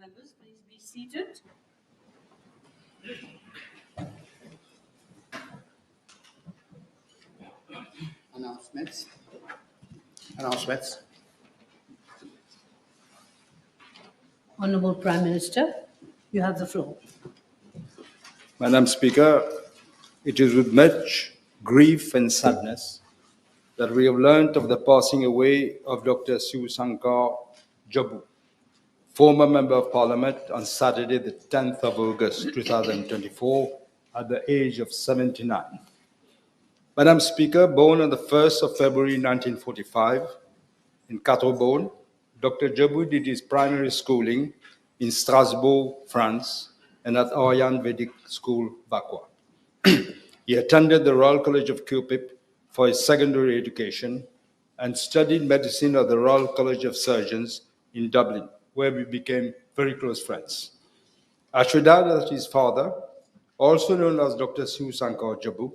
members, please be seated. Announcements. Honourable Prime Minister, you have the floor. Madam Speaker, it is with much grief and sadness that we have learned of the passing away of Dr. Sivasankar Jabu, former Member of Parliament, on Saturday, the 10th of August 2024, at the age of 79. Madam Speaker, born on the 1st of February 1945 in Catterbonne, Dr. Jabu did his primary schooling in Strasbourg, France, and at Ariane Vedic School, Vaqua. He attended the Royal College of Cupid for his secondary education and studied medicine at the Royal College of Surgeons in Dublin, where we became very close friends. I should add that his father, also known as Dr. Sivasankar Jabu,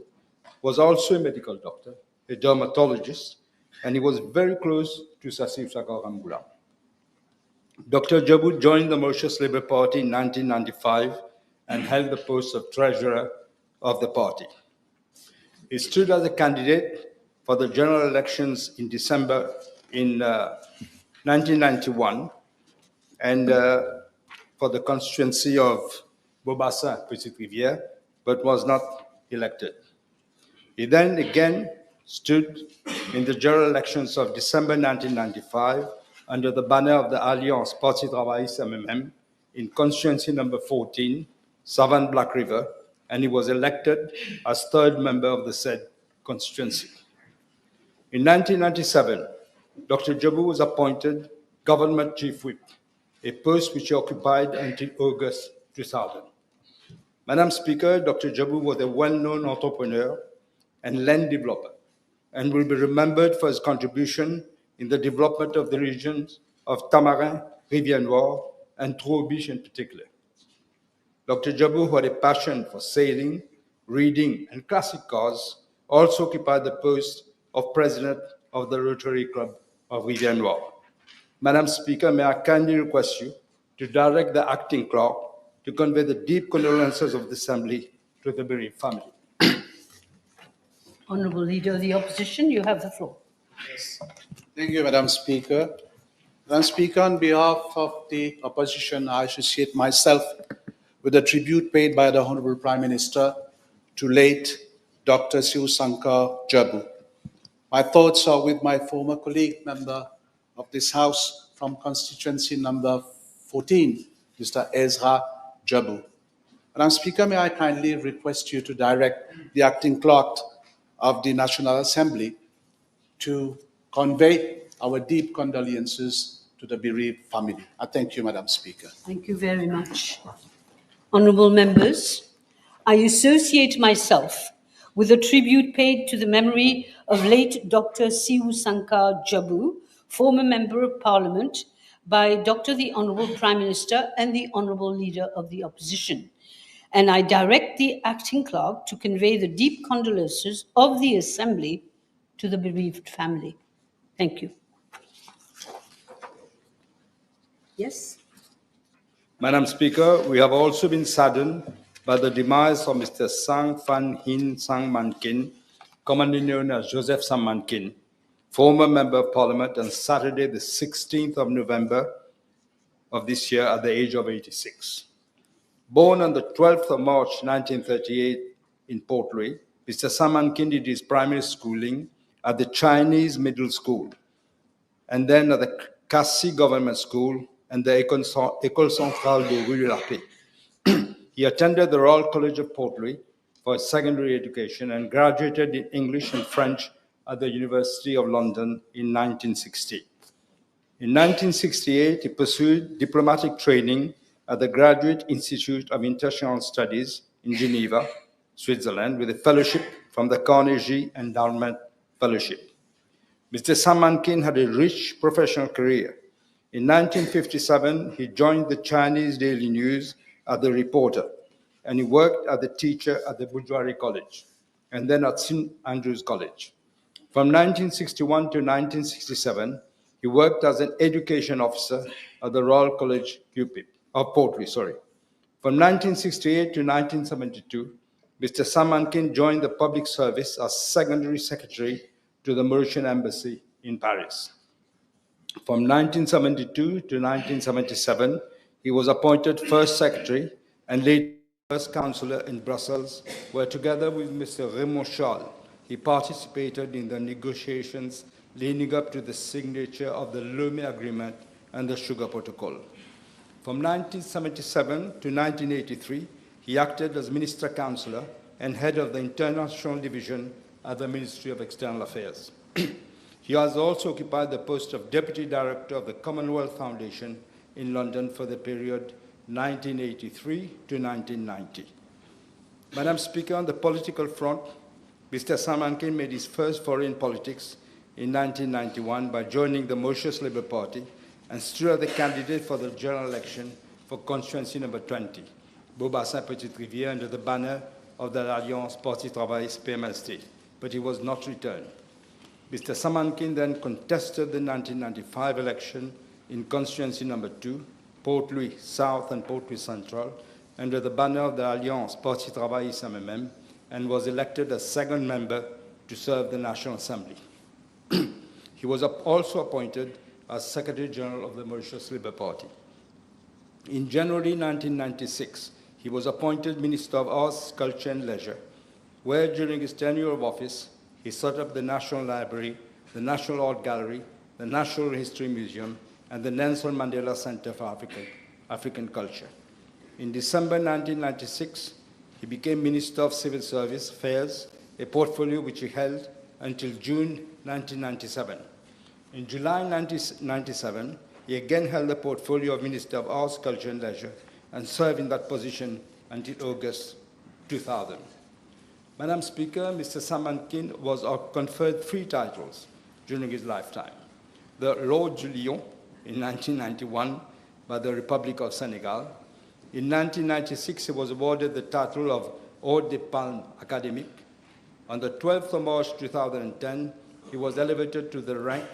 was also a medical doctor, a dermatologist, and he was very close to Sir Sivasankar Ramgoolam. Dr. Jabu joined the Mauritius Labour Party in 1995 and held the post of treasurer of the party. He stood as a candidate for the general elections in December in 1991 and for the constituency of Bobassa, Petite Rivière, but was not elected. He then again stood in the general elections of December 1995 under the banner of the Alliance Parti Travailliste MMM in constituency number 14, Savane Black River, and he was elected as third member of the said constituency. In 1997, Dr. Jabu was appointed Government Chief Whip, a post which he occupied until August 2000. Madam Speaker, Dr. Jabu was a well-known entrepreneur and land developer, and will be remembered for his contribution in the development of the regions of Tamarin, Rivière-Noire, and Troubiche in particular. Dr. Jabu, who had a passion for sailing, reading, and classic cars, also occupied the post of president of the Rotary Club of Rivière-Noire. Madam Speaker, may I kindly request you to direct the acting clerk to convey the deep condolences of the Assembly to the bereaved family. Honourable Leader of the Opposition, you have the floor. Yes. Thank you, Madam Speaker. Madam Speaker, on behalf of the opposition, I associate myself with the tribute paid by the Honourable Prime Minister to late Dr. Sivasankar Jabu. My thoughts are with my former colleague, member of this House from constituency number 14, Mr. Ezra Jabu. Madam Speaker, may I kindly request you to direct the acting clerk of the National Assembly to convey our deep condolences to the bereaved family. I thank you, Madam Speaker. Thank you very much. Honourable members, I associate myself with the tribute paid to the memory of late Dr. Sivasankar Jabu, former Member of Parliament, by Dr. the Honourable Prime Minister and the Honourable Leader of the Opposition. And I direct the acting clerk to convey the deep condolences of the Assembly to the bereaved family. Thank you. Yes? Madam Speaker, we have also been saddened by the demise of Mr. Sang Fan Hin Sang Man Kin, commonly known as Joseph Sang Man Kin, former Member of Parliament, on Saturday, the 16th of November of this year at the age of 86. Born on the 12th of March 1938 in Port Louis, Mr. Sang Man Kin did his primary schooling at the Chinese Middle School and then at the Cassis Government School and the École Centrale de Rue de la Paix. He attended the Royal College of Port Louis for his secondary education and graduated in English and French at the University of London in 1960. In 1968, he pursued diplomatic training at the Graduate Institute of International Studies in Geneva, Switzerland, with a fellowship from the Carnegie Endowment Fellowship. Mr. Sang Man Kin had a rich professional career. In 1957, he joined the Chinese Daily News as the reporter, and he worked as a teacher at the Bourgeoisie College, and then at St. Andrews College. From 1961 to 1967, he worked as an education officer at the Royal College, Cupid. of poultry, sorry. From 1968 to 1972, Mr. Sam Mankin joined the public service as secondary secretary to the Mauritian Embassy in Paris. From 1972 to 1977, he was appointed first secretary and later first councillor in Brussels, where together with Mr. Raymond Charles, he participated in the negotiations leading up to the signature of the Lomé Agreement and the Sugar Protocol. From 1977 to 1983, he acted as Minister Councillor and head of the International Division at the Ministry of External Affairs. He has also occupied the post of Deputy Director of the Commonwealth Foundation in London for the period 1983 to 1990. Madam Speaker, on the political front, Mr. Sam Mankin made his first foreign politics in 1991 by joining the Mauritius Labour Party and stood as the candidate for the general election for constituency number 20, Beaubassin-Petite-Rivière, under the banner of the Alliance Parti Travailliste PMLST, but he was not returned. Mr. Sam Mankin then contested the 1995 election in constituency number 2, Port-Louis South and Port-Louis Central, under the banner of the Alliance Parti Travailliste MMM, and was elected as second member to serve the National Assembly. He was also appointed as Secretary General of the Mauritius Labour Party. In January 1996, he was appointed Minister of Arts, Culture and Leisure, where during his tenure of office, he set up the National Library, the National Art Gallery, the National History Museum, and the Nelson Mandela Center for African Culture. In December 1996, he became Minister of Civil Service Affairs, a portfolio which he held until June 1997. In July 1997, he again held the portfolio of Minister of Arts, Culture and Leisure and served in that position until August 2000. Madam Speaker, Mr. Sam Mankin was conferred 3 titles during his lifetime. The Lord du Lion in 1991 by the Republic of Senegal. In 1996, he was awarded the title of Ordre des Palmes Académiques. On the 12th of March 2010, he was elevated to the rank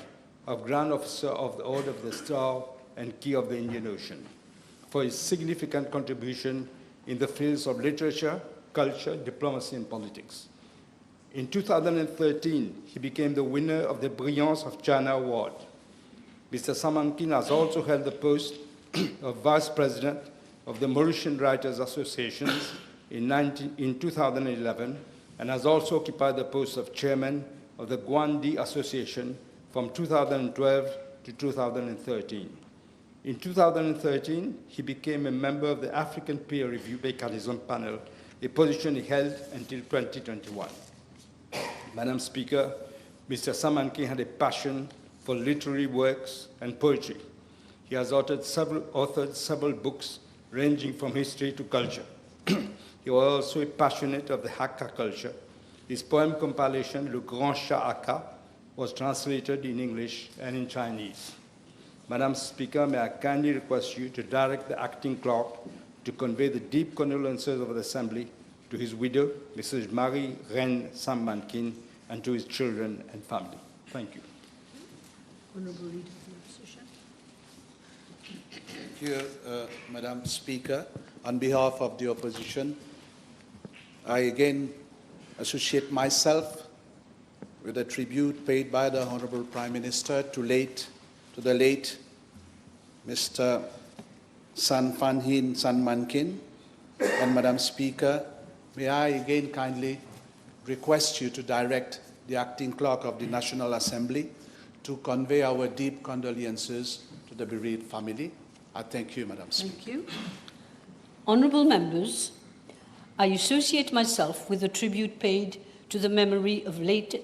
of Grand Officer of the Order of the Star and Key of the Indian Ocean for his significant contribution in the fields of literature, culture, diplomacy, and politics. In 2013, he became the winner of the Brilliance of China Award. Mr. Sam Mankin has also held the post of Vice President of the Mauritian Writers Association in 2011 and has also occupied the post of Chairman of the Gwandi Association from 2012 to 2013. In 2013, he became a member of the African Peer Review Mechanism Panel, a position he held until 2021. Madam Speaker, Mr. Sam Mankin had a passion for literary works and poetry. He has authored several books ranging from history to culture. He was also passionate of the Hakka culture. His poem compilation, Le Grand Chat Hakka, was translated in English and in Chinese. Madam Speaker, may I kindly request you to direct the acting clerk to convey the deep condolences of the Assembly to his widow, Mrs. Marie-Reine Sam Mankin, and to his children and family. Thank you. Honourable Leader of the Opposition. Thank you, Madam Speaker. On behalf of the Opposition, I again associate myself with the tribute paid by the Honourable Prime Minister to the late Mr. San Fan Hin San Mankin. And Madam Speaker, may I again kindly request you to direct the acting clerk of the National Assembly to convey our deep condolences to the bereaved family. I thank you, Madam Speaker. Thank you. Honourable members, I associate myself with the tribute paid to the memory of late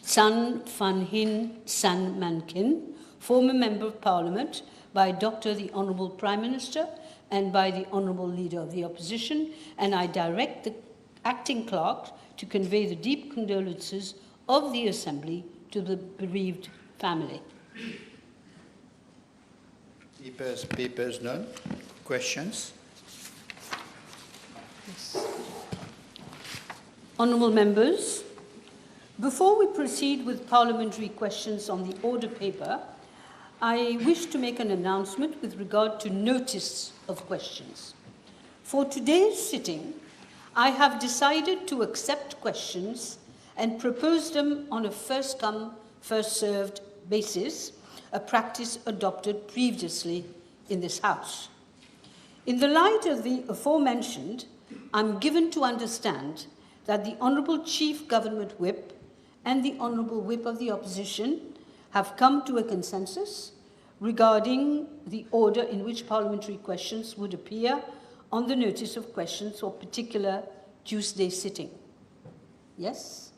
San Fan Hin San Mankin, former Member of Parliament, by Dr. the Honourable Prime Minister and by the Honourable Leader of the Opposition, and I direct the acting clerk to convey the deep condolences of the Assembly to the bereaved family. Papers none. Questions? Yes. Honourable members, before we proceed with parliamentary questions on the order paper, I wish to make an announcement with regard to notice of questions. For today's sitting, I have decided to accept questions and propose them on a first-come, first-served basis, a practice adopted previously in this House. In the light of the aforementioned, I'm given to understand that the Honourable Chief Government Whip and the Honourable Whip of the Opposition have come to a consensus regarding the order in which parliamentary questions would appear on the notice of questions for particular Tuesday sitting. Yes?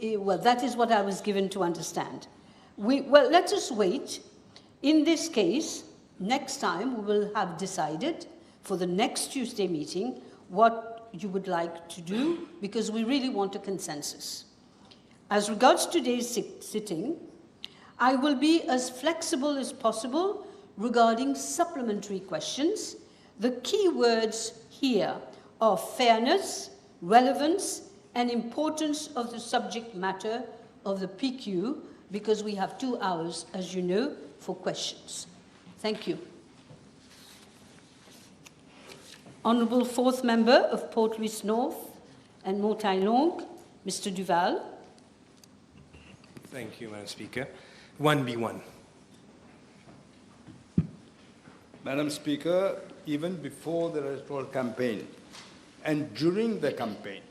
Well, that is what I was given to understand. Well, let us wait. In this case, next time we will have decided for the next Tuesday meeting what you would like to do, because we really want a consensus. As regards today's sitting, I will be as flexible as possible regarding supplementary questions. The key words here are fairness, relevance, and importance of the subject matter of the PQ, because we have 2 hours, as you know, for questions. Thank you. Honourable Fourth Member of Port Louis North and Montagne Longue, Mr. Duval. Thank you, Madam Speaker. 1B1. Madam Speaker, even before the electoral campaign and during the campaign,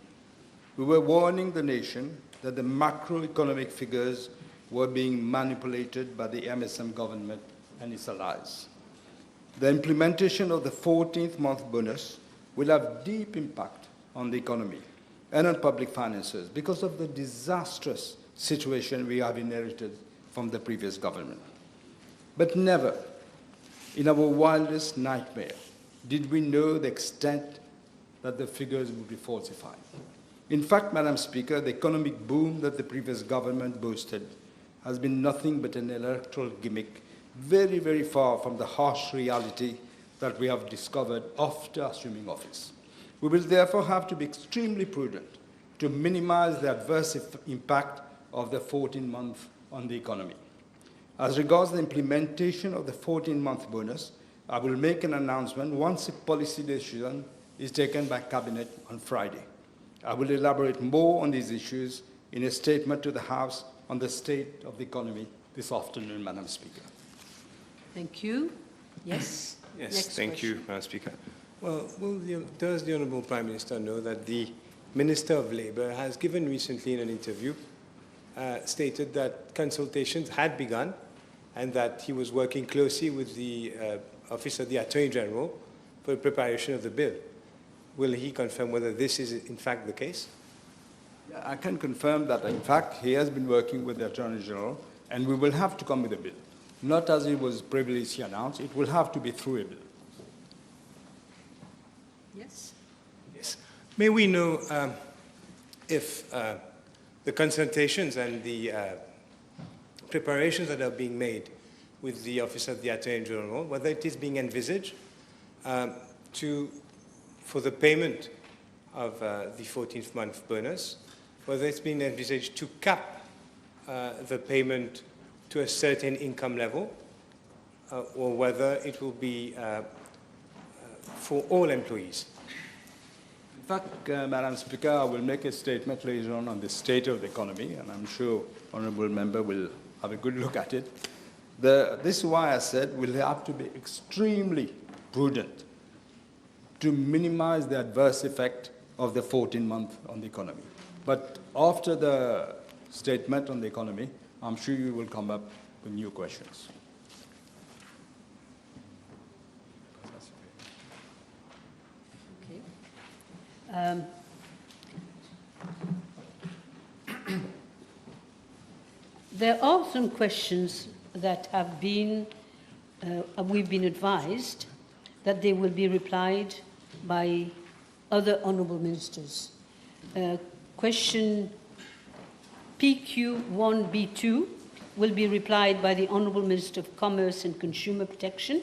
we were warning the nation that the macroeconomic figures were being manipulated by the MSM government and its allies. The implementation of the 14th month bonus will have deep impact on the economy and on public finances because of the disastrous situation we have inherited from the previous government. But never, in our wildest nightmare, did we know the extent that the figures would be falsified. In fact, Madam Speaker, the economic boom that the previous government boasted has been nothing but an electoral gimmick, very, very far from the harsh reality that we have discovered after assuming office. We will therefore have to be extremely prudent to minimize the adverse impact of the 14-month on the economy. As regards the implementation of the 14-month bonus, I will make an announcement once a policy decision is taken by Cabinet on Friday. I will elaborate more on these issues in a statement to the House on the state of the economy this afternoon, Madam Speaker. Thank you. Yes. Yes, Next thank question. you, Madam Speaker. Well, does the Honourable Prime Minister know that the Minister of Labour has given recently in an interview stated that consultations had begun and that he was working closely with the Office of the Attorney General for the preparation of the bill? Will he confirm whether this is in fact the case? I can confirm that, in fact, he has been working with the Attorney General, and we will have to come with a bill. Not as it was previously announced, it will have to be through a bill. Yes. Yes. May we know if the consultations and the preparations that are being made with the Office of the Attorney General, whether it is being envisaged for the payment of the 14th month bonus, whether it's been envisaged to cap the payment to a certain income level, or whether it will be for all employees. In fact, Madam Speaker, I will make a statement later on the state of the economy, and I'm sure Honourable Member will have a good look at it. This is why I said we'll have to be extremely prudent to minimize the adverse effect of the 14-month on the economy. But after the statement on the economy, I'm sure you will come up with new questions. Okay. There are some questions that have been, we've been advised that they will be replied by other honourable ministers. Question PQ1B2 will be replied by the Honourable Minister of Commerce and Consumer Protection.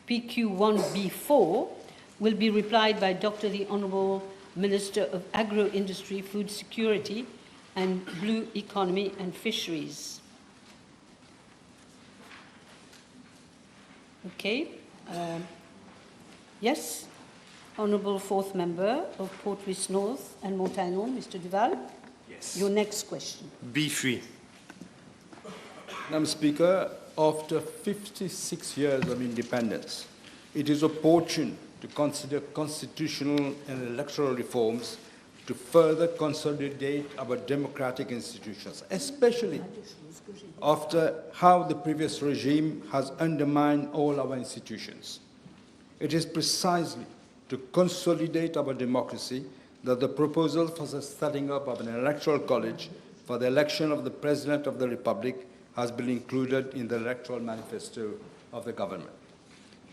PQ1B4 will be replied by Dr. the Honourable Minister of Agro-Industry, Food Security and Blue Economy and Fisheries. Okay. Yes. Honourable fourth member of Port-Louis North and Montaignon, Mr. Duval. Yes. Your next question. B3. Madam Speaker, after 56 years of independence, it is opportune to consider constitutional and electoral reforms to further consolidate our democratic institutions, especially after how the previous regime has undermined all our institutions. It is precisely to consolidate our democracy that the proposal for the setting up of an electoral college for the election of the President of the Republic has been included in the electoral manifesto of the government.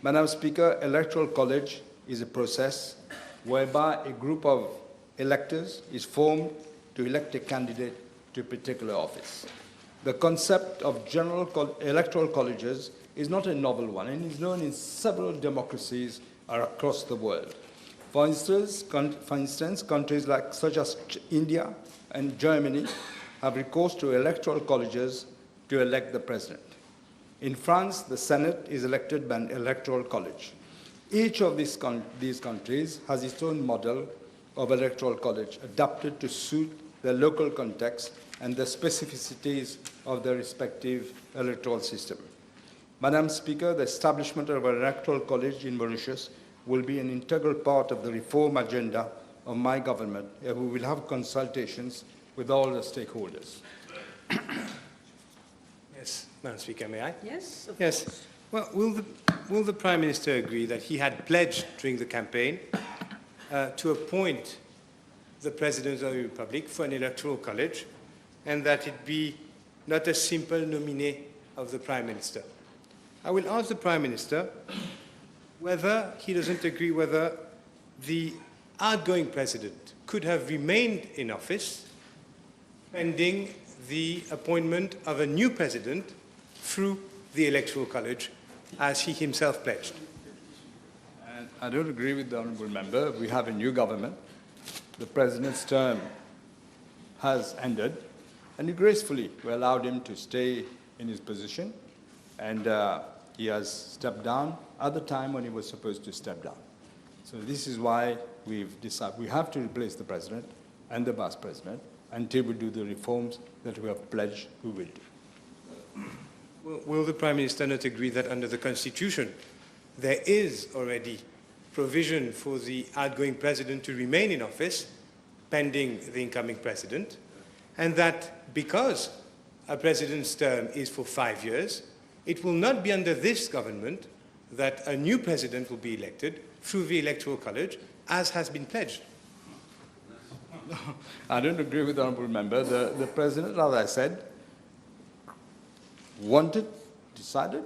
Madam Speaker, electoral college is a process whereby a group of electors is formed to elect a candidate to a particular office. The concept of electoral colleges is not a novel one and is known in several democracies across the world. For instance, countries such as India and Germany have recourse to electoral colleges to elect the president. In France, the Senate is elected by an electoral college. Each of these countries has its own model of electoral college adapted to suit their local context and the specificities of their respective electoral system. Madam Speaker, the establishment of an electoral college in Mauritius will be an integral part of the reform agenda of my government, and we will have consultations with all the stakeholders. Yes, Madam Speaker, may I? Yes. Yes. Well, will the Prime Minister agree that he had pledged during the campaign to appoint the President of the Republic for an electoral college, and that it be not a simple nominee of the Prime Minister? I will ask the Prime Minister whether he doesn't agree whether the outgoing President could have remained in office pending the appointment of a new President through the Electoral College, as he himself pledged. And I don't agree with the honourable member. We have a new government. The President's term has ended, and gracefully we allowed him to stay in his position, and he has stepped down at the time when he was supposed to step down. So this is why we've decided we have to replace the President and the Vice President until we do the reforms that we have pledged we will do. Will the Prime Minister not agree that under the Constitution there is already provision for the outgoing President to remain in office pending the incoming President, and that because a President's term is for 5 years, it will not be under this government that a new President will be elected through the Electoral College, as has been pledged? I don't agree with the honourable member. The President, as I said, decided,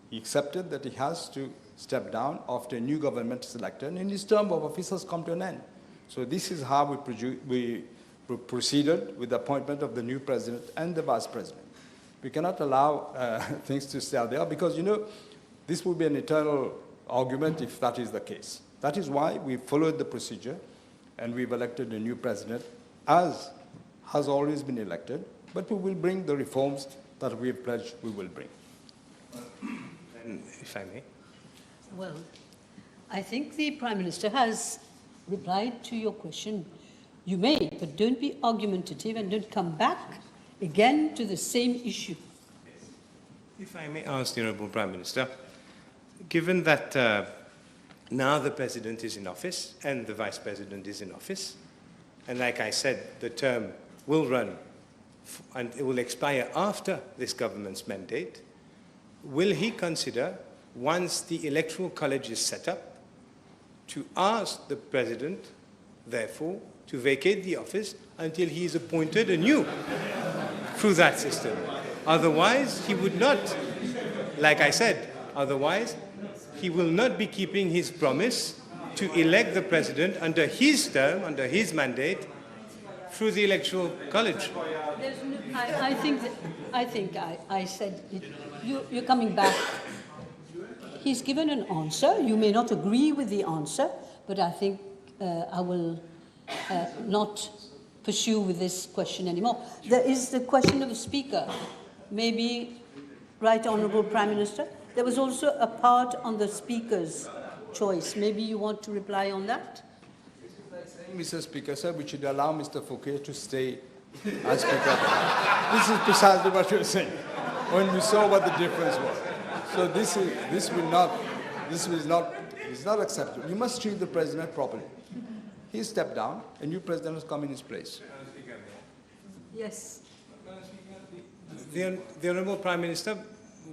he accepted that he has to step down after a new government is elected, and his term of office has come to an end. So this is how we proceeded with the appointment of the new President and the Vice President. We cannot allow things to stay out there because, you know, this will be an eternal argument if that is the case. That is why we followed the procedure and we've elected a new President, as has always been elected, but we will bring the reforms that we have pledged we will bring. And if I may. Well, I think the Prime Minister has replied to your question. You may, but don't be argumentative and don't come back again to the same issue. If I may ask the Honourable Prime Minister, given that now the President is in office and the Vice President is in office, and like I said, the term will run and it will expire after this government's mandate, will he consider, once the Electoral College is set up, to ask the President, therefore, to vacate the office until he is appointed anew through that system? Otherwise, he would not, like I said, otherwise, he will not be keeping his promise to elect the President under his term, under his mandate, through the Electoral College. I think I said it. You're coming back. He's given an answer. You may not agree with the answer, but I think I will not pursue with this question anymore. There is the question of the Speaker. Maybe, Right Honourable Prime Minister? There was also a part on the Speaker's choice. Maybe you want to reply on that? Mr. Speaker, sir, we should allow Mr. Fouquet to stay as Speaker. This is precisely what you're saying, when we saw what the difference was. So this is not acceptable. You must treat the President properly. He stepped down, a new President has come in his place. Yes. The Honourable Prime Minister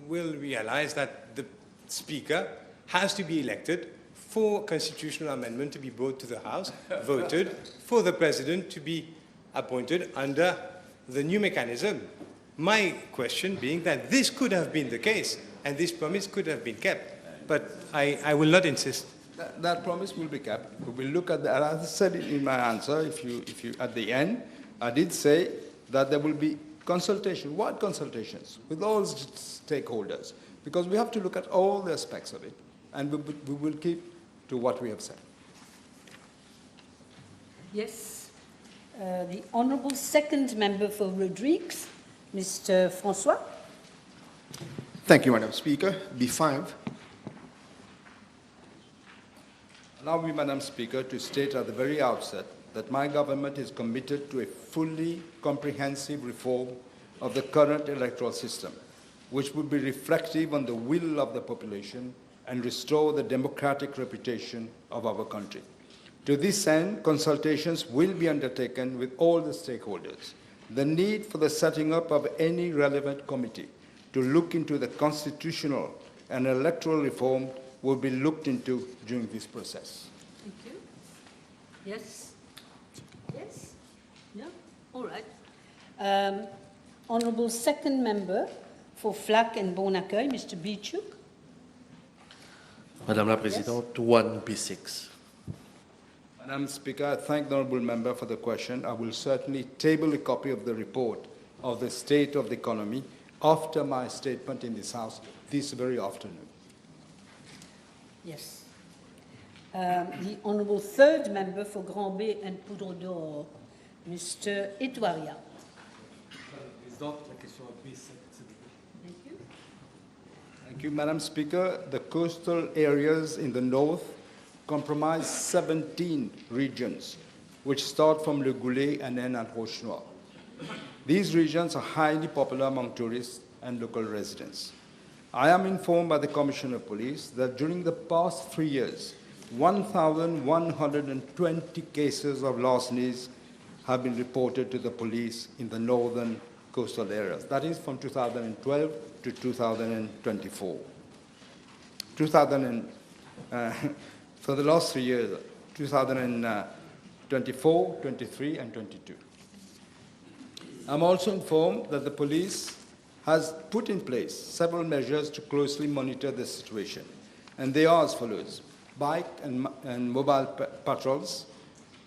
will realize that the Speaker has to be elected for constitutional amendment to be brought to the House, voted, for the President to be appointed under the new mechanism. My question being that this could have been the case, and this promise could have been kept, but I will not insist. That promise will be kept. We will look at the, as I said it in my answer, if you at the end, I did say that there will be consultation, wide consultations with all stakeholders, because we have to look at all the aspects of it, and we will keep to what we have said. Yes. The Honourable Second Member for Rodrigues, Mr. Francois. Thank you, Madam Speaker. B5. Allow me, Madam Speaker, to state at the very outset that my government is committed to a fully comprehensive reform of the current electoral system, which would be reflective on the will of the population and restore the democratic reputation of our country. To this end, consultations will be undertaken with all the stakeholders. The need for the setting up of any relevant committee to look into the constitutional and electoral reform will be looked into during this process. Thank you. Yes? Yes? No? All right. Honourable Second Member for Flac and Bon Accueil, Mr. Bichuk. Madame la Présidente, 1B6. Madam Speaker, I thank the Honourable Member for the question. I will certainly table a copy of the report of the state of the economy after my statement in this House this very afternoon. Yes. The Honourable Third Member for Grand Bay and Poudre d'Or, Mr. Etouaria. Thank you. Thank you, Madam Speaker. The coastal areas in the north comprise 17 regions, which start from Le Goulet and end at Roche-Noire. These regions are highly popular among tourists and local residents. I am informed by the Commissioner of Police that during the past 3 years, 1,120 cases of larcenies have been reported to the police in the northern coastal areas. That is from 2012 to 2024. For the last 3 years, 2024, 23, and 22. I'm also informed that the police has put in place several measures to closely monitor the situation, and they are as follows. Bike and mobile patrols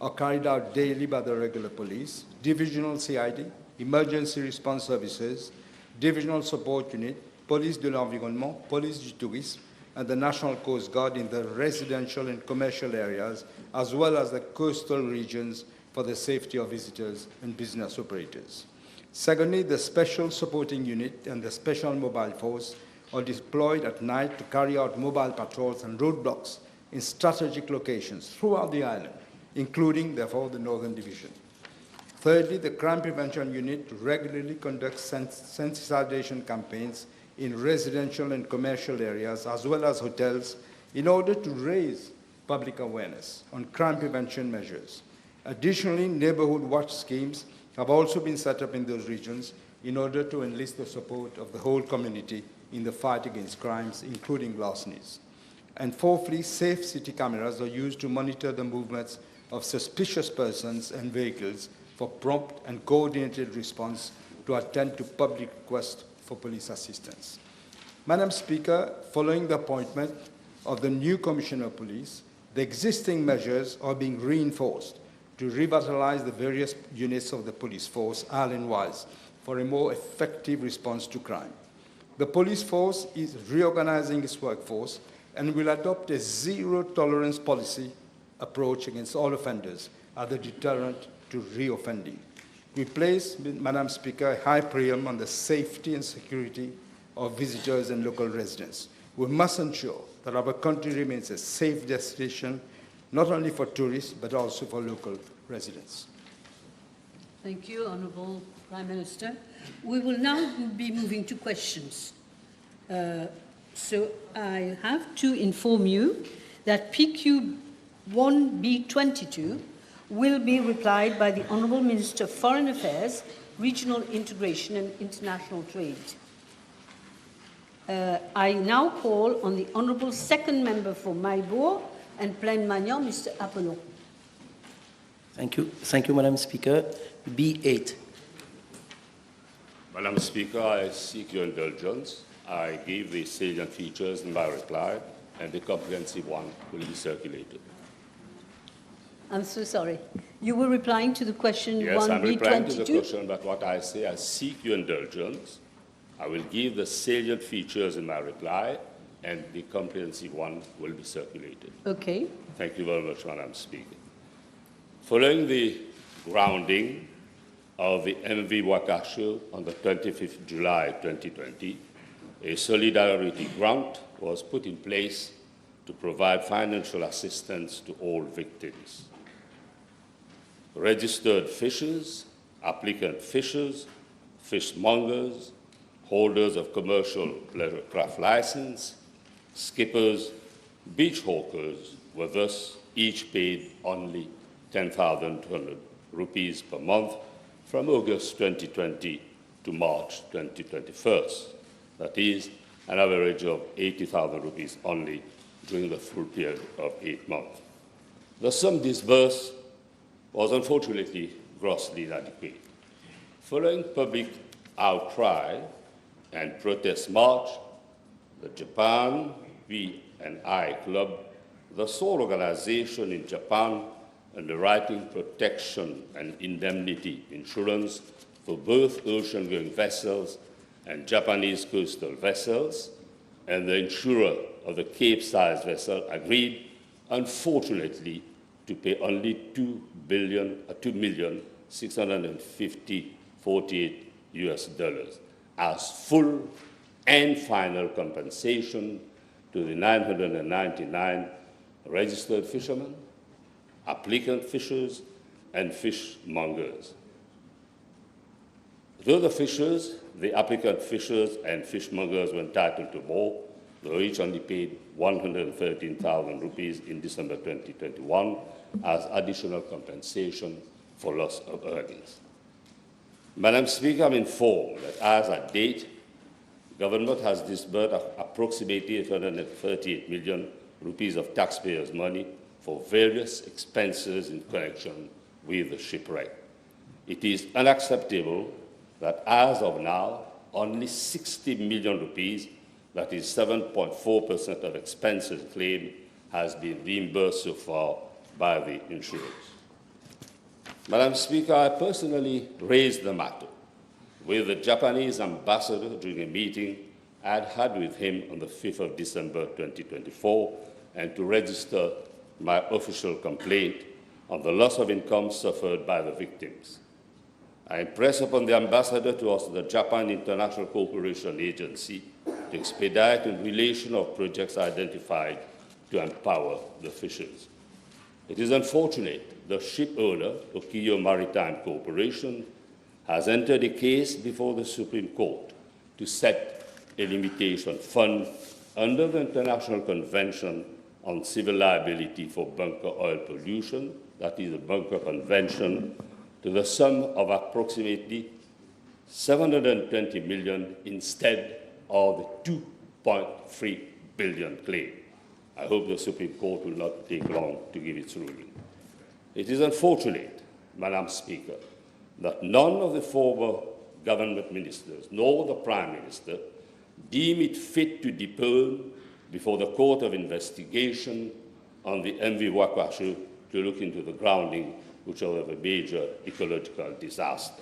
are carried out daily by the regular police, divisional CID, emergency response services, divisional support unit, police de l'environnement, police du tourisme, and the National Coast Guard in the residential and commercial areas, as well as the coastal regions for the safety of visitors and business operators. Secondly, the Special Supporting Unit and the Special Mobile Force are deployed at night to carry out mobile patrols and roadblocks in strategic locations throughout the island, including, therefore, the Northern Division. Thirdly, the Crime Prevention Unit regularly conducts sensitization campaigns in residential and commercial areas, as well as hotels, in order to raise public awareness on crime prevention measures. Additionally, neighborhood watch schemes have also been set up in those regions in order to enlist the support of the whole community in the fight against crimes, including larcenies. And fourthly, safe city cameras are used to monitor the movements of suspicious persons and vehicles for prompt and coordinated response to attend to public requests for police assistance. Madam Speaker, following the appointment of the new Commissioner of Police, the existing measures are being reinforced to revitalize the various units of the police force island-wise for a more effective response to crime. The police force is reorganizing its workforce and will adopt a zero-tolerance policy approach against all offenders as a deterrent to reoffending. We place, Madam Speaker, a high premium on the safety and security of visitors and local residents. We must ensure that our country remains a safe destination, not only for tourists, but also for local residents. Thank you, Honourable Prime Minister. We will now be moving to questions. So I have to inform you that PQ 1B22 will be replied by the Honourable Minister of Foreign Affairs, Regional Integration and International Trade. I now call on the Honourable Second Member for Maibor and Plaine Magnan, Mr. Apollon. Thank you. Thank you, Madam Speaker. B8. Madam Speaker, I seek your indulgence. I gave the salient features in my reply, and the comprehensive one will be circulated. I'm so sorry. You were replying to the question 1B22? Yes, I'm replying to the question, but what I say, I seek your indulgence. I will give the salient features in my reply, and the comprehensive one will be circulated. Okay. Thank you very much, Madam Speaker. Following the grounding of the MV Wakashio on the 25th July 2020, a solidarity grant was put in place to provide financial assistance to all victims. Registered fishers, applicant fishers, fishmongers, holders of commercial pleasure craft license, skippers, beach hawkers were thus each paid only 10,200 rupees per month from August 2020 to March 2021. That is an average of 80,000 rupees only during the full period of 8 months. The sum disbursed was unfortunately grossly inadequate. Following public outcry and protest march, the Japan V&I Club, the sole organization in Japan underwriting protection and indemnity insurance for both ocean-going vessels and Japanese coastal vessels, and the insurer of the Cape-sized vessel agreed, unfortunately, to pay only $2,650,048 as full and final compensation to the 999 registered fishermen, applicant fishers, and fishmongers. Though the fishers, the applicant fishers, and fishmongers were entitled to more, they each only paid 113,000 rupees in December 2021 as additional compensation for loss of earnings. Madam Speaker, I'm informed that as at date, government has disbursed approximately 838 million rupees of taxpayers' money for various expenses in connection with the shipwreck. It is unacceptable that as of now, only 60 million rupees, that is 7.4% of expenses claimed, has been reimbursed so far by the insurers. Madam Speaker, I personally raised the matter with the Japanese ambassador during a meeting I had with him on the 5th of December 2024, and to register my official complaint on the loss of income suffered by the victims. I impress upon the ambassador to ask the Japan International Cooperation Agency to expedite in relation of projects identified to empower the fishers. It is unfortunate the ship owner, Wakashio Maritime Corporation, has entered a case before the Supreme Court to set a limitation fund under the International Convention on Civil Liability for Bunker Oil Pollution, that is the Bunker Convention, to the sum of approximately 720 million instead of the 2.3 billion claim. I hope the Supreme Court will not take long to give its ruling. It is unfortunate, Madam Speaker, that none of the former government ministers, nor the Prime Minister, deem it fit to depose before the Court of Investigation on the MV Wakashio to look into the grounding, which was a major ecological disaster.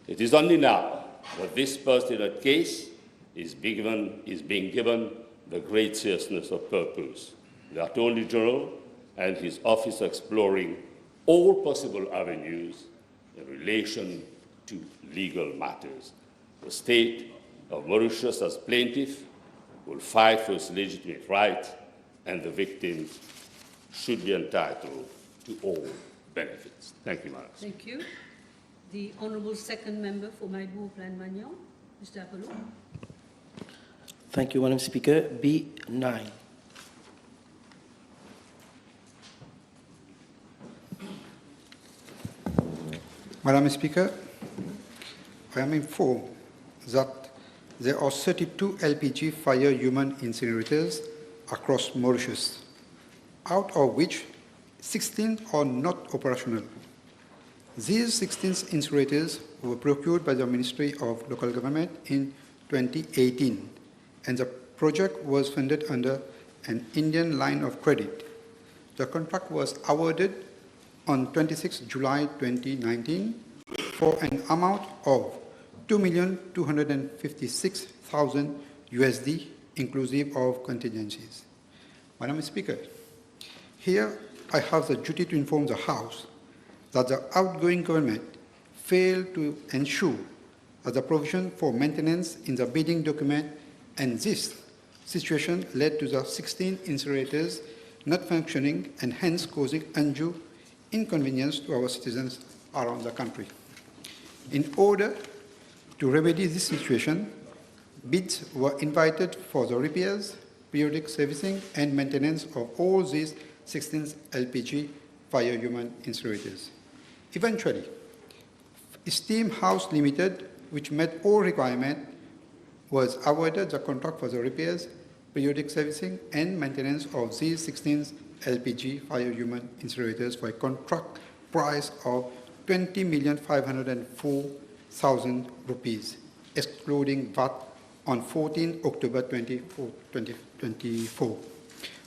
It is only now that this particular case is being given the great seriousness of purpose. The Attorney General and his office are exploring all possible avenues in relation to legal matters. The state of Mauritius as plaintiff will fight for its legitimate right, and the victims should be entitled to all benefits. Thank you, Madam Speaker. Thank you. The Honourable Second Member for Maibou Plan-Magnon, Mr. Apollo. Thank you, Madam Speaker. B9. Madam Speaker, I am informed that there are 32 LPG fire human incinerators across Mauritius, out of which 16 are not operational. These 16 incinerators were procured by the Ministry of Local Government in 2018, and the project was funded under an Indian line of credit. The contract was awarded on 26 July 2019 for an amount of $2,256,000 USD, inclusive of contingencies. Madam Speaker, here I have the duty to inform the House that the outgoing government failed to ensure that the provision for maintenance in the bidding document, and this situation led to the 16 incinerators not functioning and hence causing undue inconvenience to our citizens around the country. In order to remedy this situation, bids were invited for the repairs, periodic servicing, and maintenance of all these 16 LPG fire human incinerators. Eventually, Steam House Limited, which met all requirements, was awarded the contract for the repairs, periodic servicing, and maintenance of these 16 LPG fire human incinerators for a contract price of 20,504,000 rupees, excluding VAT, on 14 October 2024,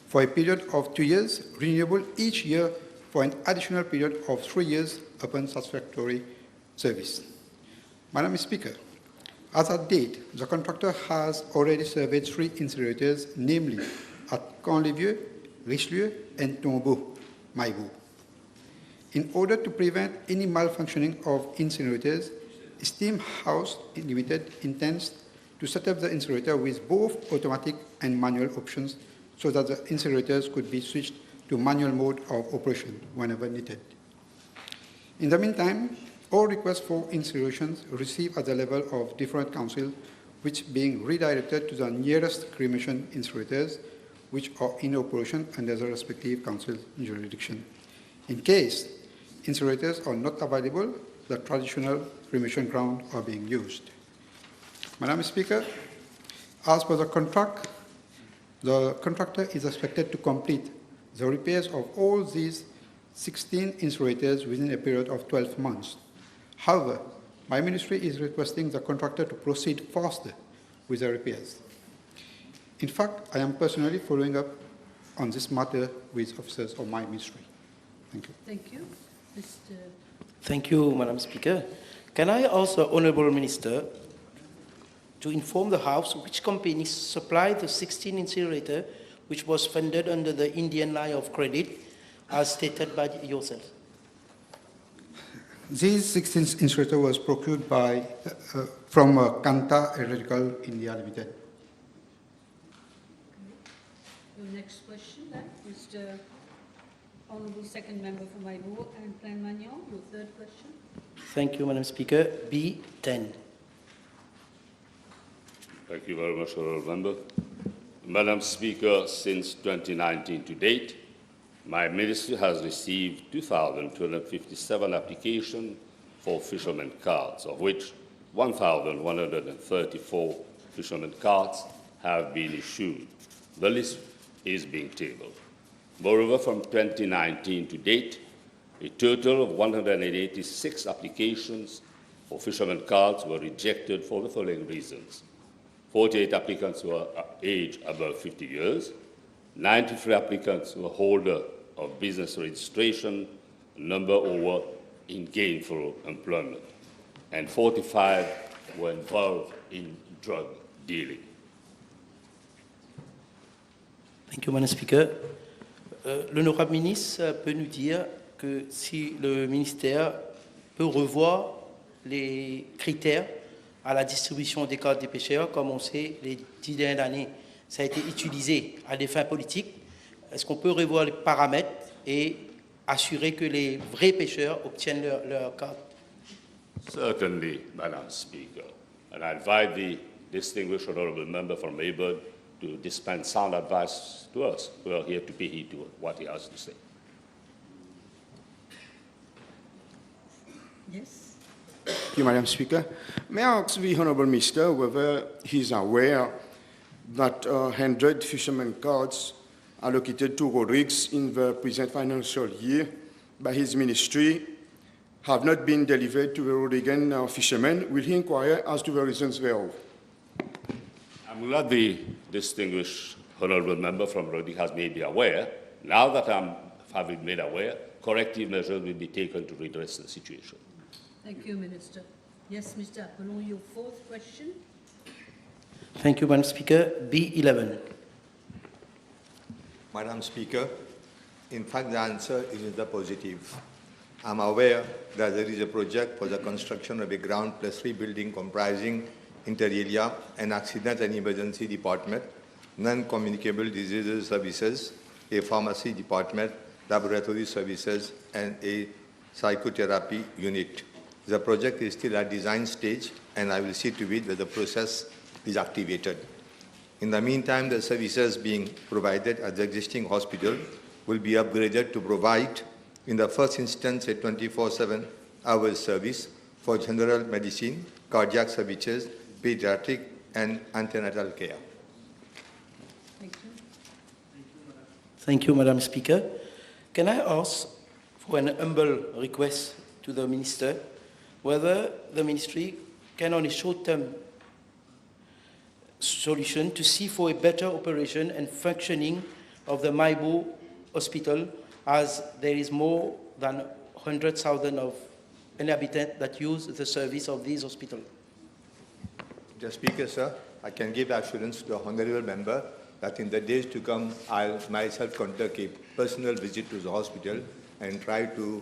for a period of 2 years, renewable each year for an additional period of 3 years upon satisfactory service. Madam Speaker, as at date, the contractor has already surveyed 3 incinerators, namely at Canlivieux, Richelieu, and Tombeau, Maibou. In order to prevent any malfunctioning of incinerators, Steam House Limited intends to set up the incinerator with both automatic and manual options so that the incinerators could be switched to manual mode of operation whenever needed. In the meantime, all requests for incinerations received at the level of different councils, which being redirected to the nearest cremation incinerators, which are in operation under the respective council jurisdiction. In case incinerators are not available, the traditional cremation grounds are being used. Madam Speaker, as per the contract, the contractor is expected to complete the repairs of all these 16 incinerators within a period of 12 months. However, my ministry is requesting the contractor to proceed faster with the repairs. In fact, I am personally following up on this matter with officers of my ministry. Thank you. Thank you. Mr. Thank you, Madam Speaker. Can I also, Honourable Minister, to inform the House which companies supplied the 16 incinerator which was funded under the Indian line of credit as stated by yourself? These 16 incinerator was procured by, from Kanta Electrical India Limited. Your next question then, Mr. Honourable Second Member for Maibou and Plan-Magnon, your third question. Thank you, Madam Speaker. B10. Thank you very much, Honourable Member. Madam Speaker, since 2019 to date, my ministry has received 2,257 applications for fishermen cards, of which 1,134 fishermen cards have been issued. The list is being tabled. Moreover, from 2019 to date, a total of 186 applications for fishermen cards were rejected for the following reasons. 48 applicants were aged above 50 years, 93 applicants were holder of business registration, number were in gainful employment, and 45 were involved in drug dealing. Thank you, Madam Speaker. L'honorable ministre peut nous dire que si le ministère peut revoir les critères à la distribution des cartes des pêcheurs, comme on sait, les 10 dernières années, ça a été utilisé à des fins politiques. Est-ce qu'on peut revoir les paramètres et assurer que les vrais pêcheurs obtiennent leur carte? Certainly, Madam Speaker. And I invite the distinguished honorable member from Mayburn to dispense sound advice to us. We are here to pay heed to what he has to say. Yes. Thank you, Madam Speaker. May I ask the Honourable Minister whether he is aware that 100 fishermen cards allocated to Rodrigues in the present financial year by his ministry have not been delivered to the Rodrigues fishermen? Will he inquire as to the reasons thereof? I'm glad the distinguished honorable member from Rodrigues has made me aware. Now that I've been made aware, corrective measures will be taken to redress the situation. Thank you, Minister. Yes, Mr. Apollon, your fourth question. Thank you, Madam Speaker. B11. Madam Speaker, in fact, the answer is in the positive. I'm aware that there is a project for the construction of a ground plus 3 building comprising inter alia, an accident and emergency department, non-communicable diseases services, a pharmacy department, laboratory services, and a psychotherapy unit. The project is still at design stage, and I will see to it that the process is activated. In the meantime, the services being provided at the existing hospital will be upgraded to provide, in the first instance, a 24/7 hours service for general medicine, cardiac services, pediatric, and antenatal care. Thank you. Thank you, Madam Speaker. Can I ask for an humble request to the Minister whether the Ministry can, on a short-term solution, to see for a better operation and functioning of the Maibo Hospital, as there is more than 100,000 of inhabitants that use the service of this hospital? Mr. Speaker, sir, I can give assurance to the honourable member that in the days to come, I'll myself conduct a personal visit to the hospital and try to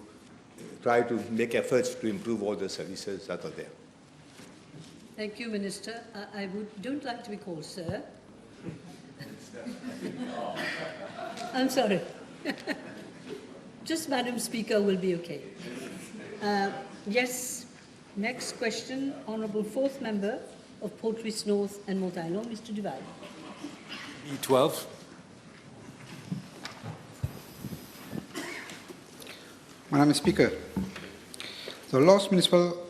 make efforts to improve all the services that are there. Thank you, Minister. I don't like to be called sir. I'm sorry. Just Madam Speaker will be okay. Yes, next question, Honourable Fourth Member of Portruis North and Montaignon, Mr. Duval. B12. Madam Speaker, the last municipal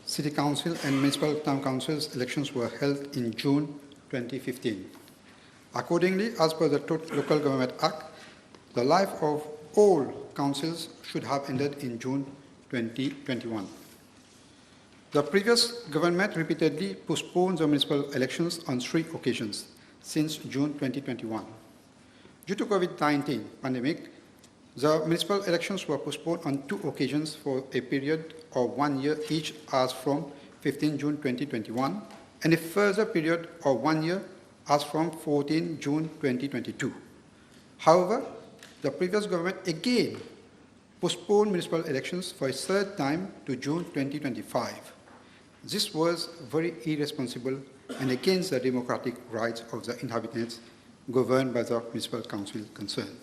city council and municipal town councils elections were held in June 2015. Accordingly, as per the Local Government Act, the life of all councils should have ended in June 2021. The previous government repeatedly postponed the municipal elections on 3 occasions since June 2021. Due to COVID-19 pandemic, the municipal elections were postponed on 2 occasions for a period of 1 year each, as from 15 June 2021, and a further period of 1 year as from 14 June 2022. However, the previous government again postponed municipal elections for a 3rd time to June 2025. This was very irresponsible and against the democratic rights of the inhabitants governed by the municipal council concerned.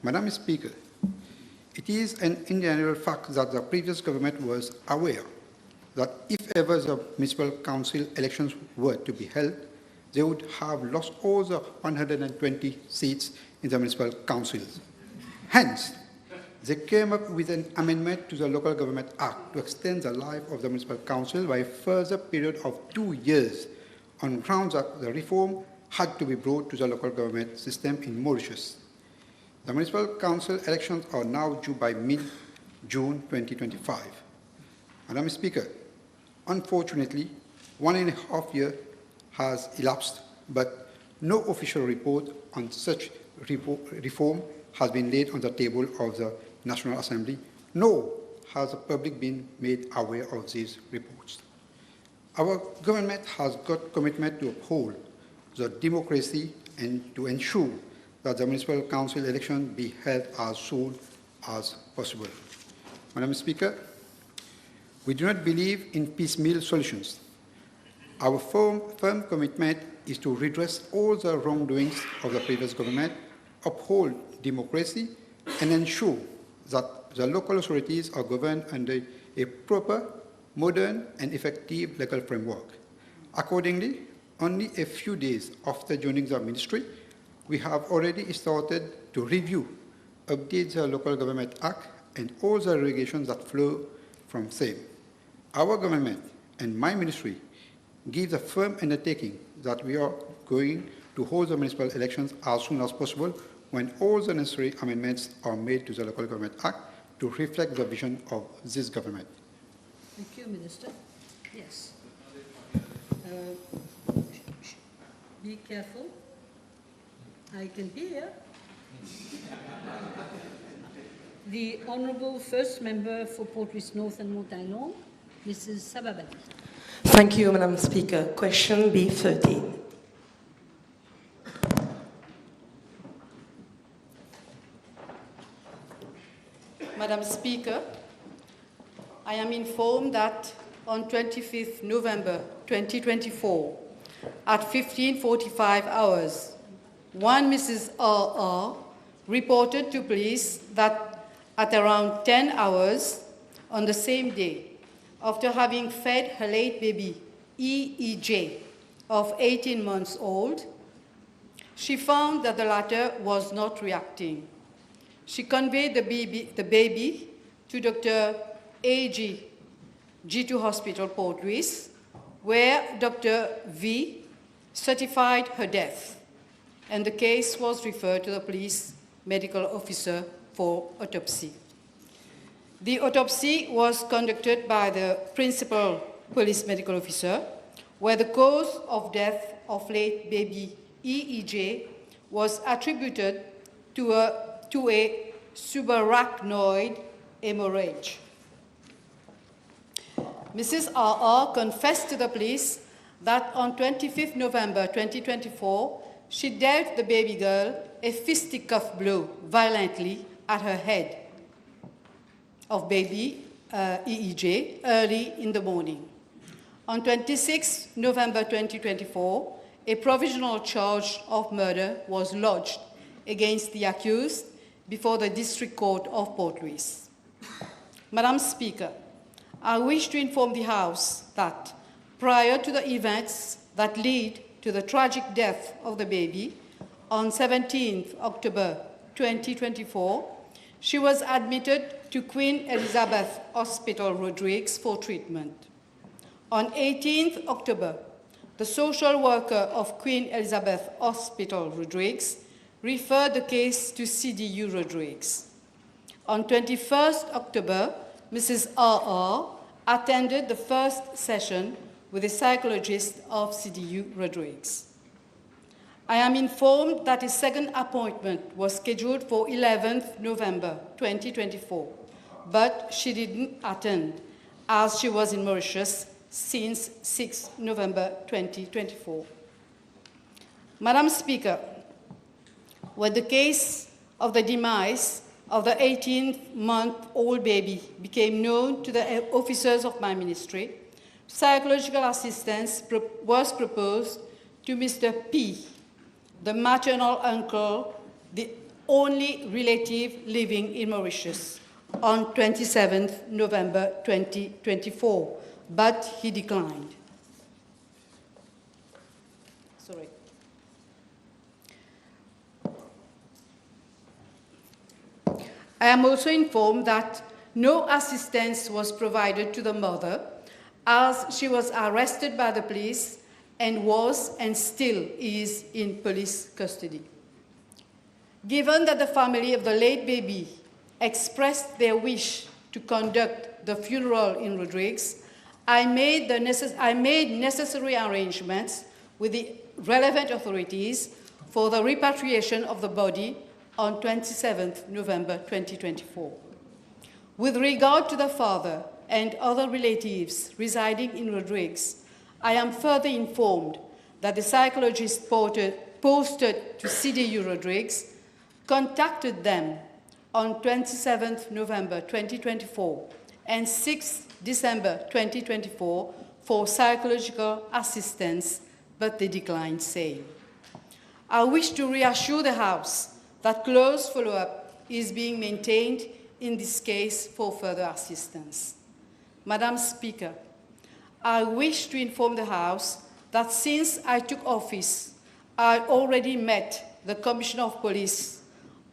Madam Speaker, it is an undeniable fact that the previous government was aware that if ever the municipal council elections were to be held, they would have lost all the 120 seats in the municipal councils. Hence, they came up with an amendment to the Local Government Act to extend the life of the municipal council by a further period of 2 years on grounds that the reform had to be brought to the local government system in Mauritius. The municipal council elections are now due by mid-June 2025. Madam Speaker, unfortunately, 1.5 years has elapsed, but no official report on such reform has been laid on the table of the National Assembly, nor has the public been made aware of these reports. Our government has got commitment to uphold the democracy and to ensure that the municipal council election be held as soon as possible. Madam Speaker, we do not believe in piecemeal solutions. Our firm commitment is to redress all the wrongdoings of the previous government, uphold democracy, and ensure that the local authorities are governed under a proper, modern, and effective legal framework. Accordingly, only a few days after joining the ministry, we have already started to review, update the Local Government Act, and all the regulations that flow from same. Our government and my ministry give a firm undertaking that we are going to hold the municipal elections as soon as possible when all the necessary amendments are made to the Local Government Act to reflect the vision of this government. Thank you, Minister. Yes. Be careful. I can hear. The Honourable First Member for Port Louis North and Montagnard, Mrs. Sababali. Thank you, Madam Speaker. Question B13. Madam Speaker, I am informed that on 25th November 2024, at 15:45 hours, one Mrs. R.R. reported to police that at around 10 hours on the same day, after having fed her late baby, E.E.J., of 18 months old, she found that the latter was not reacting. She conveyed the baby to Dr. A.G. G2 Hospital, Port Louis, where Dr. V certified her death, and the case was referred to the police medical officer for autopsy. The autopsy was conducted by the principal police medical officer, where the cause of death of late baby E.E.J. was attributed to a subarachnoid hemorrhage. Mrs. R.R. confessed to the police that on 25th November 2024, she dealt the baby girl a fisticuff blow violently at her head of baby E.E.J. early in the morning. On 26 November 2024, a provisional charge of murder was lodged against the accused before the District Court of Port Louis. Madam Speaker, I wish to inform the House that prior to the events that lead to the tragic death of the baby on 17th October 2024, she was admitted to Queen Elizabeth Hospital, Rodrigues, for treatment. On 18th October, the social worker of Queen Elizabeth Hospital, Rodrigues, referred the case to CDU Rodrigues. On 21st October, Mrs. R.R. attended the first session with a psychologist of CDU Rodrigues. I am informed that a second appointment was scheduled for 11th November 2024, but she didn't attend as she was in Mauritius since 6 November 2024. Madam Speaker, when the case of the demise of the 18-month-old baby became known to the officers of my ministry, psychological assistance was proposed to Mr. P, the maternal uncle, the only relative living in Mauritius, on 27th November 2024, but he declined. Sorry. I am also informed that no assistance was provided to the mother as she was arrested by the police and was and still is in police custody. Given that the family of the late baby expressed their wish to conduct the funeral in Rodrigues, I made necessary arrangements with the relevant authorities for the repatriation of the body on 27th November 2024. With regard to the father and other relatives residing in Rodrigues, I am further informed that the psychologist posted to CDU Rodrigues contacted them on 27th November 2024 and 6th December 2024 for psychological assistance but they declined saying. I wish to reassure the House that close follow-up is being maintained in this case for further assistance. Madam Speaker, I wish to inform the House that since I took office, I already met the Commissioner of Police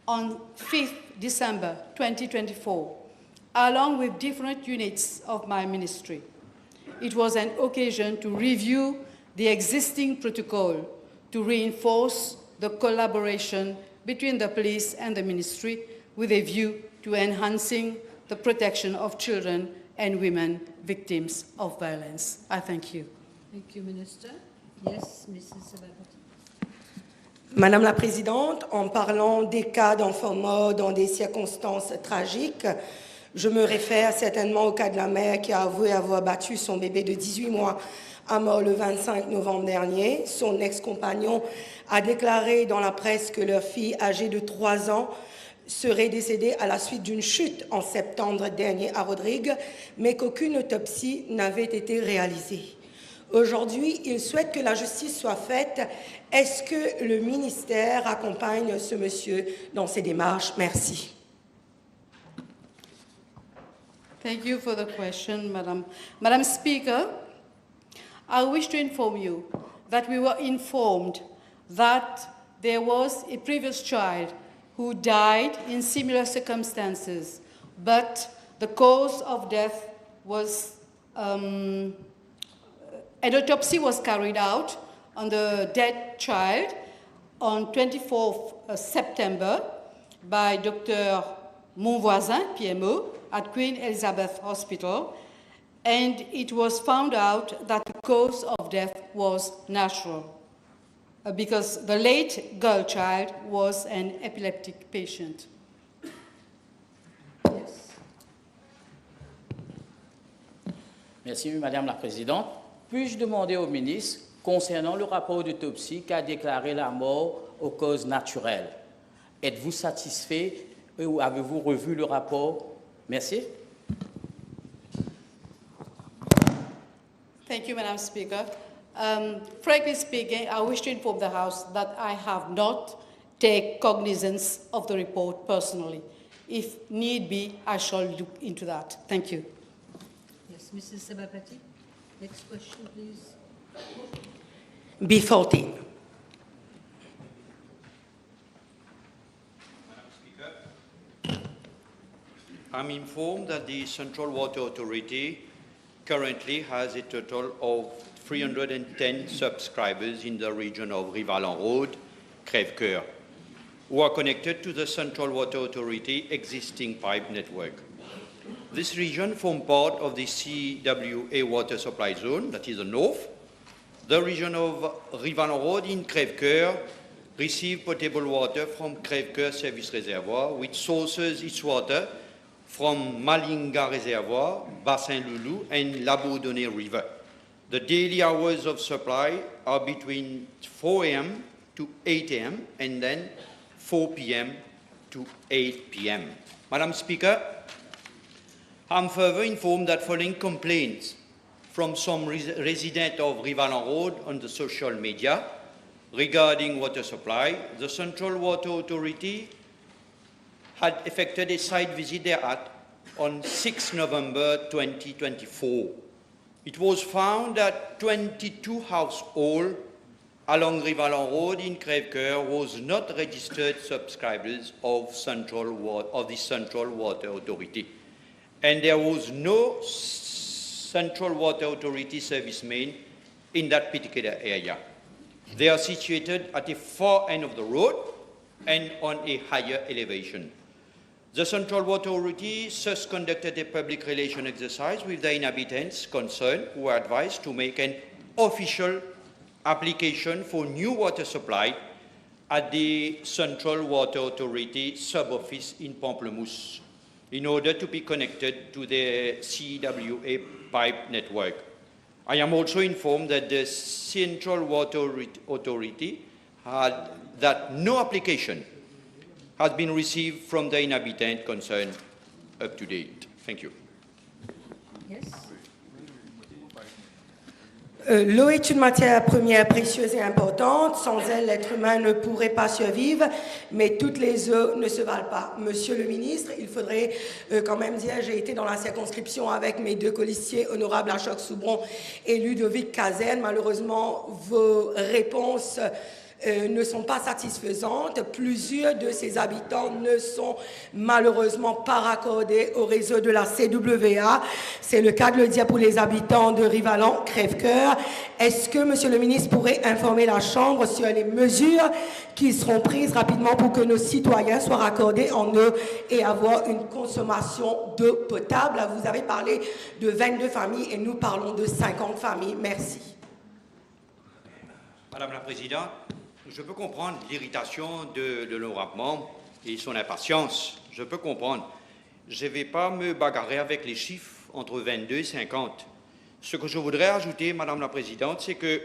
on 5th December 2024, along with different units of my ministry. It was an occasion to review the existing protocol to reinforce the collaboration between the police and the ministry with a view to enhancing the protection of children and women victims of violence. I thank you. Thank you, Minister. Yes, Mrs. Sabagati. Madame la Présidente, en parlant des cas d'enfants morts dans des circonstances tragiques, je me réfère certainement au cas de la mère qui a avoué avoir battu son bébé de 18 mois à mort le 25 novembre dernier. Son ex-compagnon a déclaré dans la presse que leur fille, âgée de 3 ans, serait décédée à la suite d'une chute en septembre dernier à Rodrigues, mais qu'aucune autopsie n'avait été réalisée. Aujourd'hui, il souhaite que la justice soit faite. Est-ce que le ministère accompagne ce monsieur dans ses démarches? Merci. Thank you for the question, Madam. Madam Speaker, I wish to inform you that we were informed that there was a previous child who died in similar circumstances, but the cause of death was, an autopsy was carried out on the dead child on 24th September by Dr. Monvoisin, PMO, at Queen Elizabeth Hospital, and it was found out that the cause of death was natural because the late girl child was an epileptic patient. Yes. Merci, Madame la Présidente. Puis-je demander au ministre, concernant le rapport d'autopsie qui a déclaré la mort aux causes naturelles, êtes-vous satisfait ou avez-vous revu le rapport? Merci. Thank you, Madam Speaker. Frankly speaking, I wish to inform the House that I have not taken cognizance of the report personally. If need be, I shall look into that. Thank you. Yes, Mrs. Sabagati. Next question, please. B14. I'm informed that the Central Water Authority currently has a total of 310 subscribers in the region of Rivalan Road, Crèvecoeur, who are connected to the Central Water Authority existing pipe network. This region forms part of the CWA water supply zone, that is the north. The region of Rivalan Road in Crèvecoeur receives potable water from Crèvecoeur Service Reservoir, which sources its water from Malinga Reservoir, Bassin Loulou, and Labourdonnais River. The daily hours of supply are between 4 a.m. to 8 a.m. and then 4 p.m. to 8 p.m. Madam Speaker, I'm further informed that following complaints from some residents of Rivalan Road on the social media regarding water supply, the Central Water Authority had effected a site visit thereat on 6 November 2024. It was found that 22 households along Rivalan Road in Crèvecoeur was not registered subscribers of the Central Water Authority. And there was no Central Water Authority servicemen in that particular area. They are situated at the far end of the road and on a higher elevation. The Central Water Authority thus conducted a public relations exercise with the inhabitants concerned, who were advised to make an official application for new water supply at the Central Water Authority sub-office in Pamplemousse in order to be connected to the CWA pipe network. I am also informed that the Central Water Authority had that no application has been received from the inhabitant concerned up to date. Thank you. Yes. L'eau est une matière première précieuse et importante. Sans elle, l'être humain ne pourrait pas survivre, mais toutes les eaux ne se valent pas. Monsieur le ministre, il faudrait quand même dire, j'ai été dans la circonscription avec mes deux colistiers, honorables Achok Soubron et Ludovic Cazen. Malheureusement, vos réponses ne sont pas satisfaisantes. Plusieurs de ces habitants ne sont malheureusement pas raccordés au réseau de la CWA. C'est le cas de le dire pour les habitants de Rivalan, Crève-Cœur. Est-ce que, Monsieur le ministre, pourrait informer la Chambre sur les mesures qui seront prises rapidement pour que nos citoyens soient raccordés en eau et avoir une consommation d'eau potable? Vous avez parlé de 22 familles et nous parlons de 50 familles. Merci. Madame la Présidente, je peux comprendre l'irritation de l'honorable membre et son impatience. Je peux comprendre. Je ne vais pas me bagarrer avec les chiffres entre 22 et 50. Ce que je voudrais ajouter, Madame la Présidente, c'est que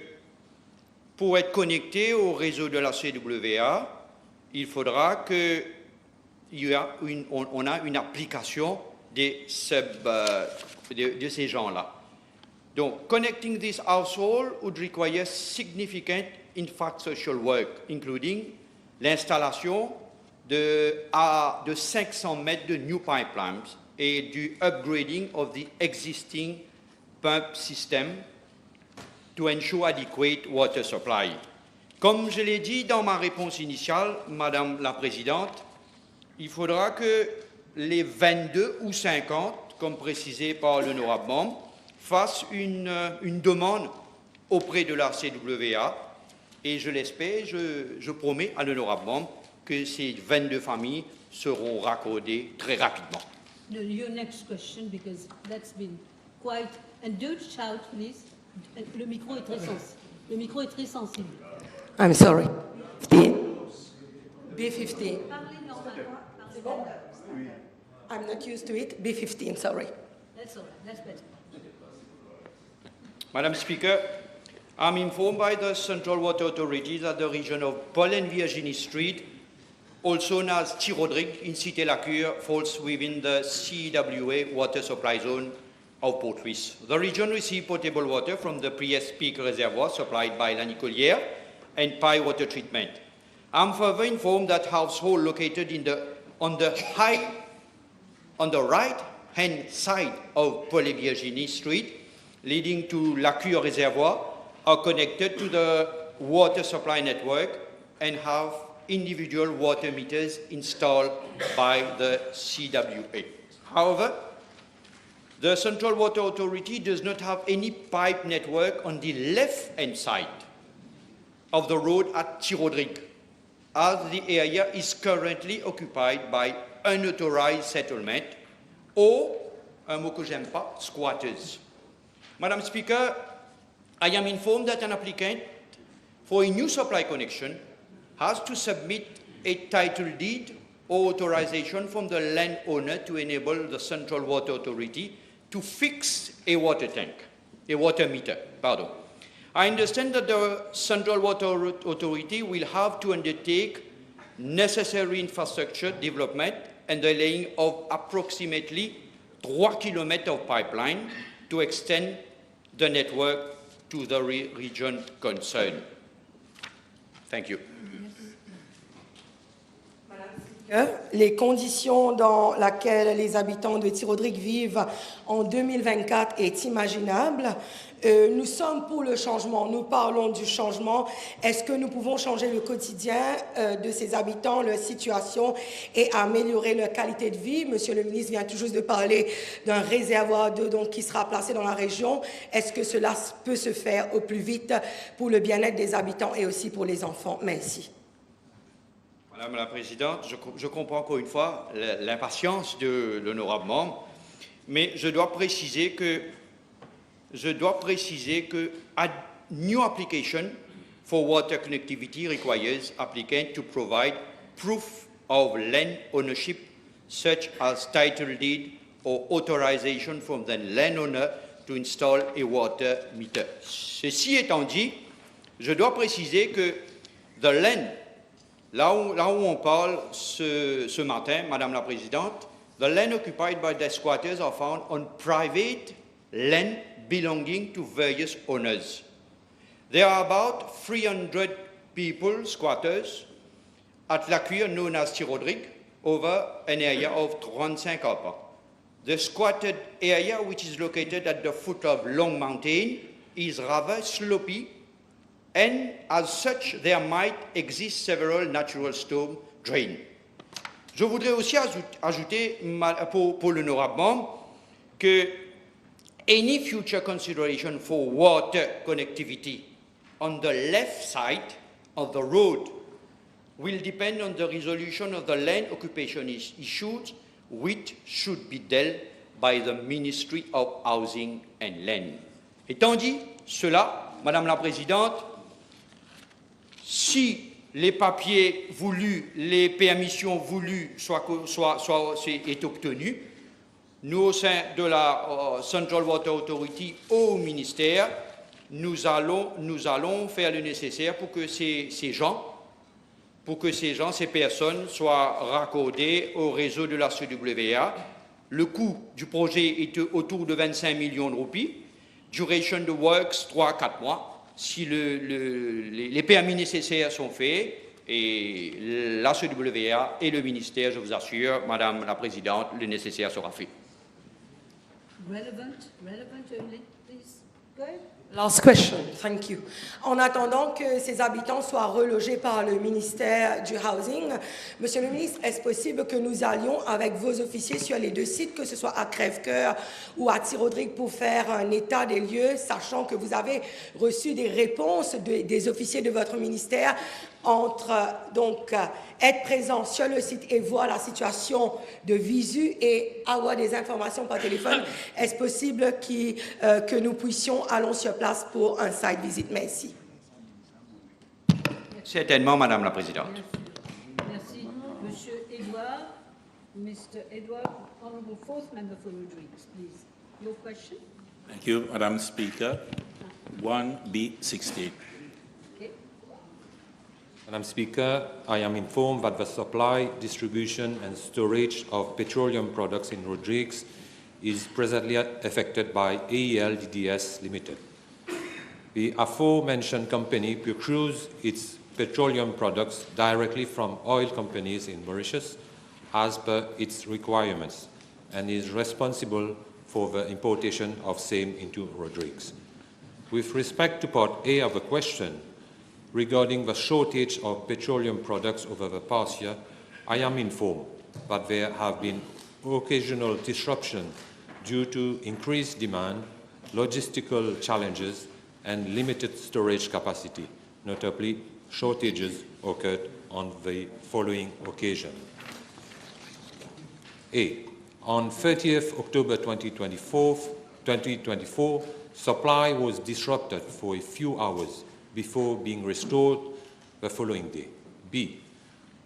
pour être connecté au réseau de la CWA, il faudra qu'on a une application de ces gens-là. Donc, connecting this household would require significant infrastructural work, including l'installation de 500 mètres de new pipelines et du upgrading of the existing pump system to ensure adequate water supply. Comme je l'ai dit dans ma réponse initiale, Madame la Présidente, il faudra que les 22 ou 50, comme précisé par l'honorable membre, fassent une demande auprès de la CWA. Et je l'espère, je promets à l'honorable membre que ces 22 familles seront raccordées très rapidement. No, your next question, because that's been quite... And don't shout, please. Le micro est très sensible. Le micro est très sensible. I'm sorry. 15. B15. I'm not used to it. B15, sorry. That's all right. That's better. Madam Speaker, I'm informed by the Central Water Authority that the region of Paul and Virginie Street, also known as Rodrigues in Cité-la-Cure, falls within the CWA water supply zone of Port Louis. The region receives potable water from the Priest Peak Reservoir supplied by La Nicolière and Pie Water Treatment. I'm further informed that households located on the right-hand side of Paul and Virginie Street, leading to La Cure Reservoir, are connected to the water supply network and have individual water meters installed by the CWA. However, the Central Water Authority does not have any pipe network on the left-hand side of the road at Rodrigues, as the area is currently occupied by unauthorized settlement or, un mot que j'aime pas, squatters. Madam Speaker, I am informed that an applicant for a new supply connection has to submit a title deed or authorization from the landowner to enable the Central Water Authority to fix a water meter. I understand that the Central Water Authority will have to undertake necessary infrastructure development and the laying of approximately 3 kilometers of pipeline to extend the network to the region concerned. Thank you. Les conditions dans lesquelles les habitants de Rodrigues vivent en 2024 est imaginable. Nous sommes pour le changement, nous parlons du changement. Est-ce que nous pouvons changer le quotidien de ces habitants, leur situation et améliorer leur qualité de vie? Monsieur le ministre vient tout juste de parler d'un réservoir d'eau qui sera placé dans la région. Est-ce que cela peut se faire au plus vite pour le bien-être des habitants et aussi pour les enfants? Merci. Madame la Présidente, je comprends encore une fois l'impatience de l'honorable membre, mais je dois préciser que a new application for water connectivity requires applicant to provide proof of land ownership, such as title deed or authorization from the landowner to install a water meter. Ceci étant dit, je dois préciser que the land, là où on parle ce matin, Madame la Présidente, the land occupied by the squatters are found on private land belonging to various owners. There are about 300 people, squatters, at La Cuire, known as Rodrigues, over an area of 35 acres. The squatted area, which is located at the foot of Long Mountain, is rather slopey, and as such, there might exist several natural storm drains. Je voudrais aussi ajouter pour l'honorable membre que any future consideration for water connectivity on the left side of the road will depend on the resolution of the land occupation issues, which should be dealt by the Ministry of Housing and Land. Étant dit cela, Madame la Présidente, si les papiers voulus, les permissions voulues est obtenus, nous, au sein de la Central Water Authority, au ministère, nous allons faire le nécessaire pour que ces personnes soient raccordées au réseau de la CWA. Le coût du projet est autour de 25 millions de roupies. Duration de works, 3-4 mois. Si les permis nécessaires sont faits, et la CWA et le ministère, je vous assure, Madame la Présidente, le nécessaire sera fait. Relevant only, please. Go ahead. Last question, thank you. En attendant que ces habitants soient relogés par le ministère du Housing, Monsieur le ministre, est-ce possible que nous allions avec vos officiers sur les deux sites, que ce soit à Crèvecoeur ou à Rodrigues, pour faire un état des lieux, sachant que vous avez reçu des réponses des officiers de votre ministère entre donc être présent sur le site et voir la situation de visu et avoir des informations par téléphone? Est-ce possible que nous puissions aller sur place pour un site visit? Merci. Certainement, Madame la Présidente. Merci. Monsieur Edouard, Mr. Edouard, Honourable Fourth Member for Rodrigues, please. Your question? Thank you, Madam Speaker. 1B68. Madam Speaker, I am informed that the supply, distribution and storage of petroleum products in Rodrigues is presently affected by AEL DDS Limited. The aforementioned company procures its petroleum products directly from oil companies in Mauritius as per its requirements and is responsible for the importation of same into Rodrigues. With respect to Part A of the question, regarding the shortage of petroleum products over the past year, I am informed that there have been occasional disruptions due to increased demand, logistical challenges, and limited storage capacity. Notably, shortages occurred on the following occasion. A. On 30th October 2024, supply was disrupted for a few hours before being restored the following day. B.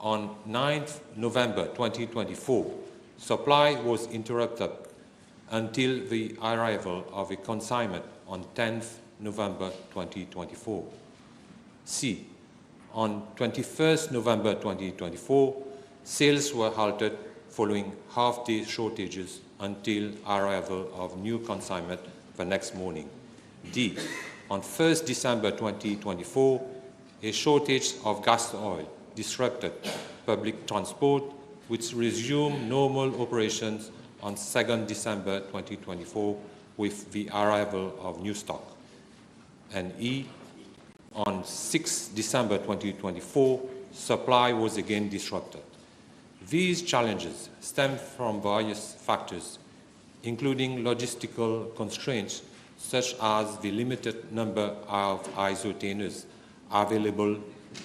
On 9th November 2024, supply was interrupted until the arrival of a consignment on 10th November 2024. C. On 21st November 2024, sales were halted following half-day shortages until arrival of new consignment the next morning. D. On 1st December 2024, a shortage of gas oil disrupted public transport, which resumed normal operations on 2nd December 2024 with the arrival of new stock. And E. On 6th December 2024, supply was again disrupted. These challenges stem from various factors, including logistical constraints such as the limited number of isotainers available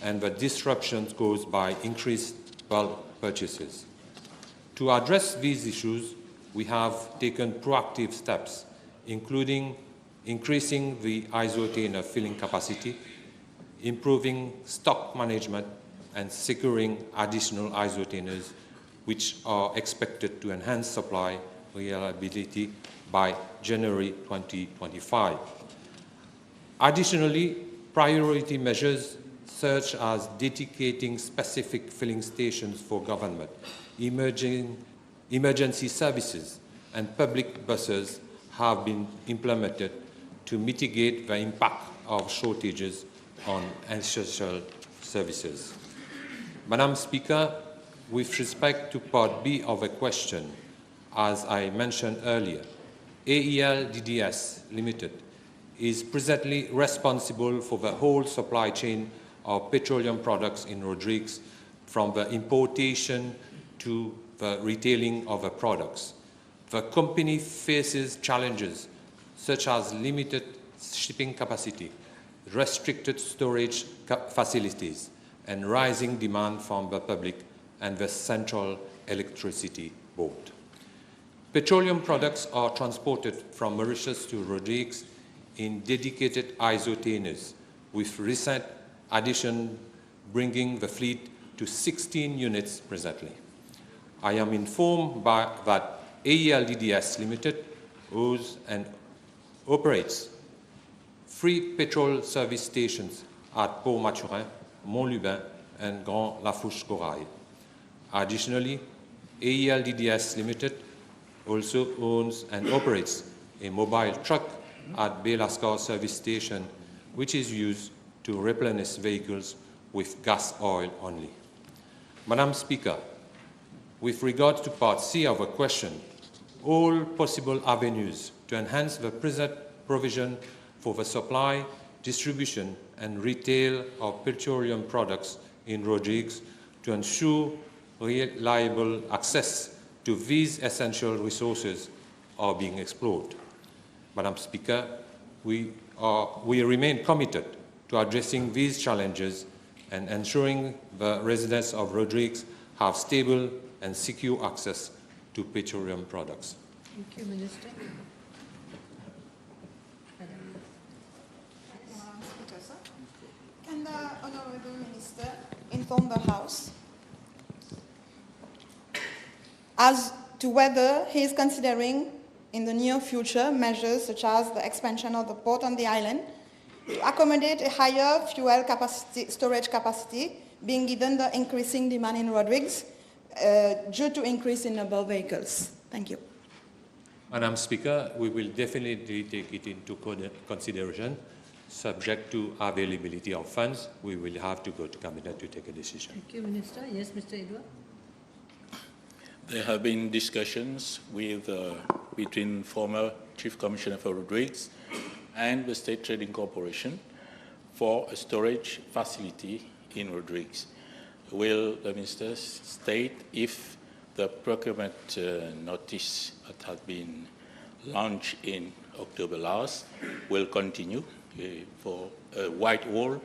and the disruptions caused by increased bulk purchases. To address these issues, we have taken proactive steps, including increasing the isotainer filling capacity, improving stock management, and securing additional isotainers, which are expected to enhance supply reliability by January 2025. Additionally, priority measures such as dedicating specific filling stations for government, emergency services, and public buses have been implemented to mitigate the impact of shortages on essential services. Madam Speaker, with respect to Part B of a question, as I mentioned earlier, AEL DDS Limited is presently responsible for the whole supply chain of petroleum products in Rodrigues, from the importation to the retailing of the products. The company faces challenges such as limited shipping capacity, restricted storage facilities, and rising demand from the public and the Central Electricity Board. Petroleum products are transported from Mauritius to Rodrigues in dedicated isotainers, with recent addition bringing the fleet to 16 units presently. I am informed that AEL DDS Limited owns and operates 3 petrol service stations at Port-Maturin, Mont-Lubin, and Grand Lafouche-Corail. Additionally, AEL DDS Limited also owns and operates a mobile truck at Bay-Lascar service station, which is used to replenish vehicles with gas oil only. Madam Speaker, with regard to Part C of a question, all possible avenues to enhance the present provision for the supply, distribution, and retail of petroleum products in Rodrigues to ensure reliable access to these essential resources are being explored. Madam Speaker, we remain committed to addressing these challenges and ensuring the residents of Rodrigues have stable and secure access to petroleum products. Thank you, Minister. Can the Honourable Minister inform the House as to whether he is considering in the near future measures such as the expansion of the port on the island to accommodate a higher fuel capacity, storage capacity, being given the increasing demand in Rodrigues due to increase in number of vehicles? Thank you. Madam Speaker, we will definitely take it into consideration. Subject to availability of funds, we will have to go to Cabinet to take a decision. Thank you, Minister. Yes, Mr. Edouard. There have been discussions between former Chief Commissioner for Rodrigues and the State Trading Corporation for a storage facility in Rodrigues. Will the Minister state if the procurement notice that had been launched in October last will continue for a Whitehall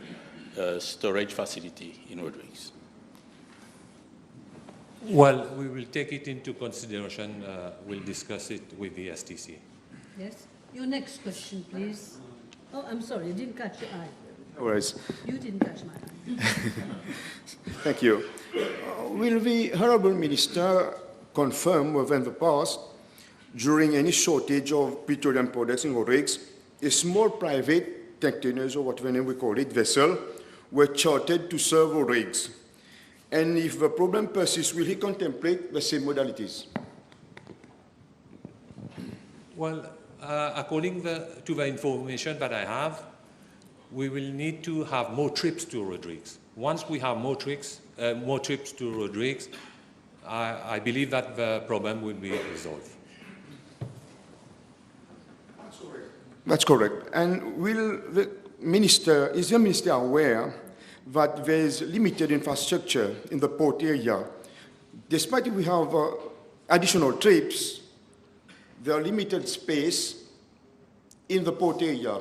storage facility in Rodrigues? Well, we will take it into consideration. We'll discuss it with the STC. Yes. Your next question, please. Oh, I'm sorry, I didn't catch your eye. No worries. You didn't catch my eye. Thank you. Will the Honourable Minister confirm whether in the past, during any shortage of petroleum products in Rodrigues, a small private containers, or whatever name we call it, vessel, were chartered to serve Rodrigues? And if the problem persists, will he contemplate the same modalities? Well, according to the information that I have, we will need to have more trips to Rodrigues. Once we have more trips to Rodrigues, I believe that the problem will be resolved. That's correct. And will the minister, is the minister aware that there is limited infrastructure in the port area? Despite we have additional trips, there are limited space in the port area,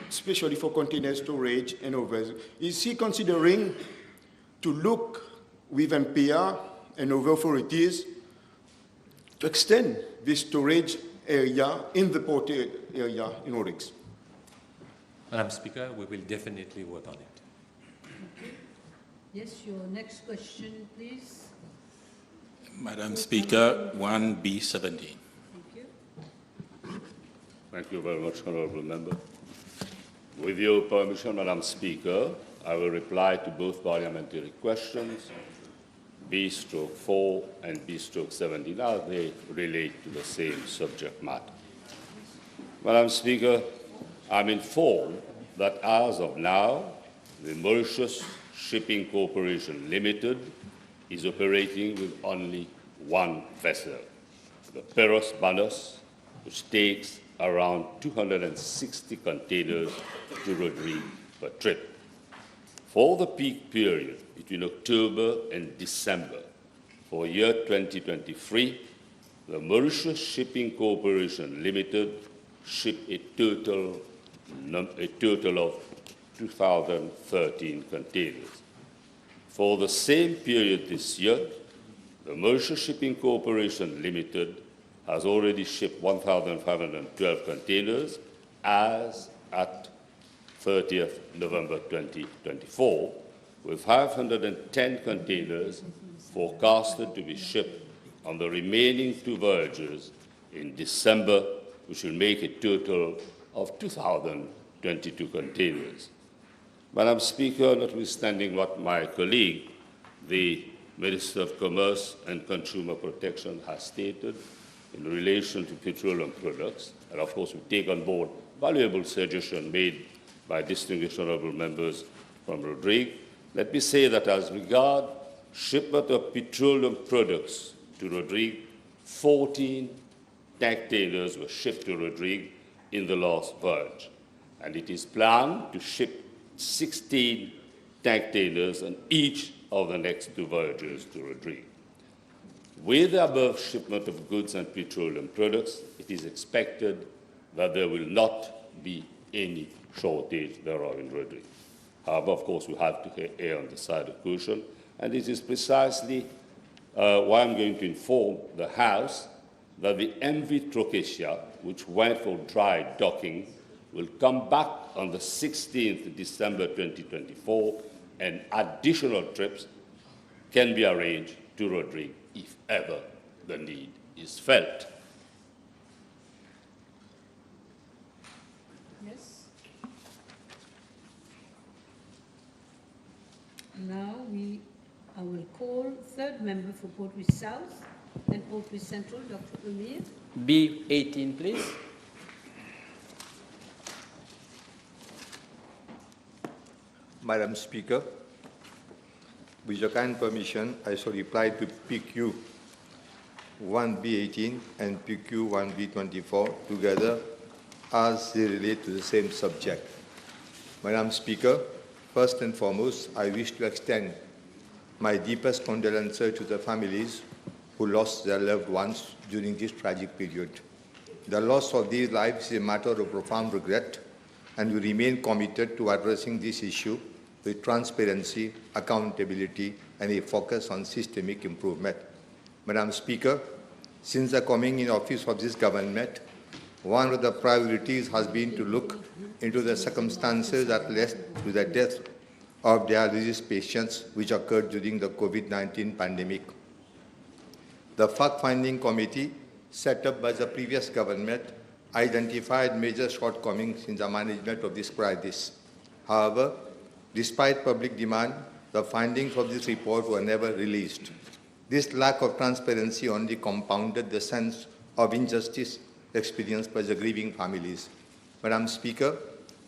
especially for container storage and others. Is he considering to look with MPR and other authorities to extend this storage area in the port area in Rodrigues? Madam Speaker, we will definitely work on it. Okay. Yes, your next question, please. Madam Speaker, 1B17. Thank you. Thank you very much, Honourable Member. With your permission, Madam Speaker, I will reply to both parliamentary questions, B/4 and B/17, as they relate to the same subject matter. Madam Speaker, I'm informed that as of now, the Mauritius Shipping Corporation Limited is operating with only one vessel, the Peros Banos, which takes around 260 containers to Rodrigues per trip. For the peak period between October and December for year 2023, the Mauritius Shipping Corporation Limited shipped a total of 2,013 containers. For the same period this year, the Mauritius Shipping Corporation Limited has already shipped 1,512 containers as at 30th November 2024, with 510 containers forecasted to be shipped on the remaining 2 voyages in December, which will make a total of 2,022 containers. Madam Speaker, notwithstanding what my colleague, the Minister of Commerce and Consumer Protection, has stated in relation to petroleum products, and of course we take on board valuable suggestions made by distinguished honourable members from Rodrigues, let me say that as regard shipment of petroleum products to Rodrigues, 14 tank tailers were shipped to Rodrigues in the last voyage, and it is planned to ship 16 tank tailers on each of the next 2 voyages to Rodrigues. With the above shipment of goods and petroleum products, it is expected that there will not be any shortage thereof in Rodrigues. However, of course, we have to err on the side of caution, and this is precisely why I'm going to inform the House that the MV Trocasia, which went for dry docking, will come back on the 16th December 2024, and additional trips can be arranged to Rodrigues if ever the need is felt. Yes. Now I will call third member for Portrush South and Portrush Central, Dr. Amir. B18, please. Madam Speaker, with your kind permission, I shall reply to PQ 1B18 and PQ 1B24 together as they relate to the same subject. Madam Speaker, first and foremost, I wish to extend my deepest condolences to the families who lost their loved ones during this tragic period. The loss of these lives is a matter of profound regret, and we remain committed to addressing this issue with transparency, accountability, and a focus on systemic improvement. Madam Speaker, since the coming in office of this government, one of the priorities has been to look into the circumstances that led to the death of dialysis patients which occurred during the COVID-19 pandemic. The fact-finding committee set up by the previous government identified major shortcomings in the management of this crisis. However, despite public demand, the findings of this report were never released. This lack of transparency only compounded the sense of injustice experienced by the grieving families. Madam Speaker,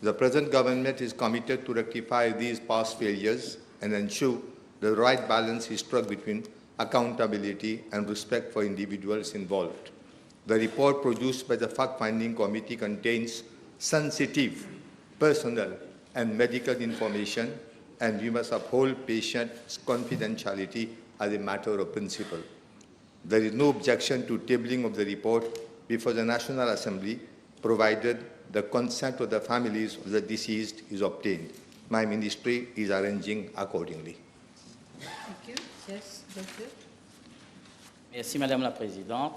the present government is committed to rectify these past failures and ensure the right balance is struck between accountability and respect for individuals involved. The report produced by the fact-finding committee contains sensitive, personal, and medical information, and we must uphold patients' confidentiality as a matter of principle. There is no objection to tabling of the report before the National Assembly, provided the consent of the families of the deceased is obtained. My ministry is arranging accordingly. Thank you. Yes, Doctor. Merci, Madame la Présidente.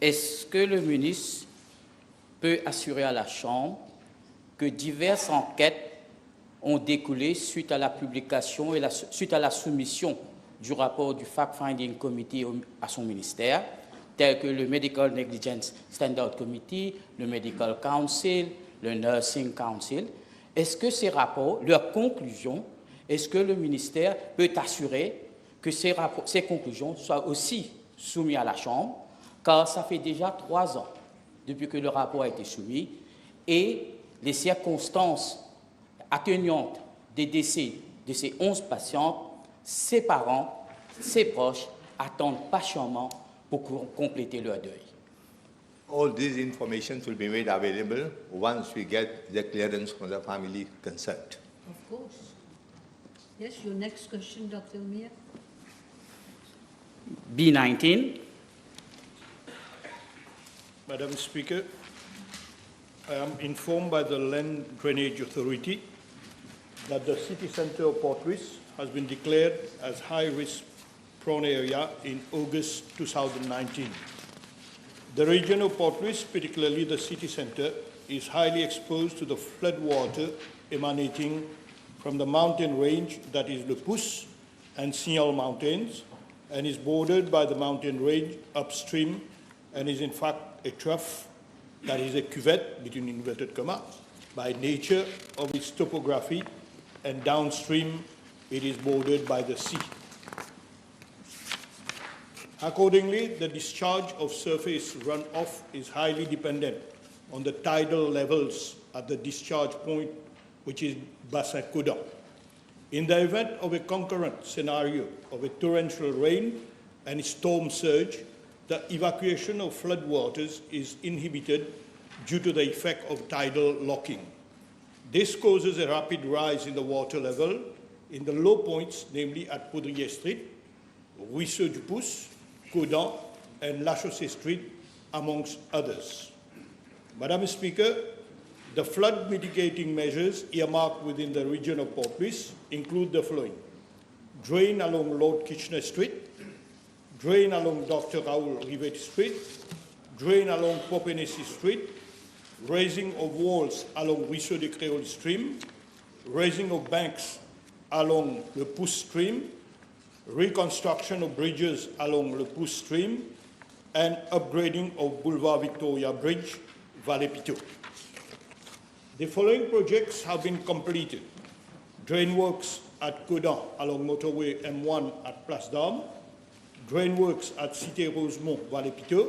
Est-ce que le ministre peut assurer à la Chambre que diverses enquêtes ont découlé suite à la publication et suite à la soumission du rapport du Fact-Finding Committee à son ministère, tels que le Medical Negligence Standard Committee, le Medical Council, le Nursing Council? Est-ce que ces rapports, leurs conclusions, est-ce que le ministère peut assurer que ces conclusions soient aussi soumises à la Chambre? Car ça fait déjà 3 ans depuis que le rapport a été soumis et les circonstances atténuantes des décès de ces 11 patientes, ses parents, ses proches attendent patiemment pour compléter leur deuil. All these information will be made available once we get the clearance from the family concerned. Of course. Yes, your next question, Dr. Umia. B19. Madam Speaker, I am informed by the Land Drainage Authority that the city centre of Port Louis has been declared as high-risk prone area in August 2019. The region of Port Louis, particularly the city centre, is highly exposed to the flood water emanating from the mountain range that is Le Pouce and Signal Mountains, and is bordered by the mountain range upstream and is in fact a trough, that is a cuvette between inverted commas, by nature of its topography, and downstream it is bordered by the sea. Accordingly, the discharge of surface runoff is highly dependent on the tidal levels at the discharge point, which is Bassin Coudan. In the event of a concurrent scenario of a torrential rain and storm surge, the evacuation of floodwaters is inhibited due to the effect of tidal locking. This causes a rapid rise in the water level in the low points, namely at Rodrigues Street, Ruisseau du Pouce, Coudan, and La Chaussée Street, amongst others. Madam Speaker, the flood mitigating measures earmarked within the region of Port Louis include the following: drain along Lord Kitchener Street, drain along Dr. Raoul Rivet Street, drain along Popénessie Street, raising of walls along Ruisseau de Créole Stream, raising of banks along the Pouce Stream, reconstruction of bridges along the Pouce Stream, and upgrading of Boulevard Victoria Bridge, Vallée-Pitot. The following projects have been completed: drain works at Coudan along motorway M1 at Place d'Armes, drain works at Cité Rosemont, Vallée-Pitot,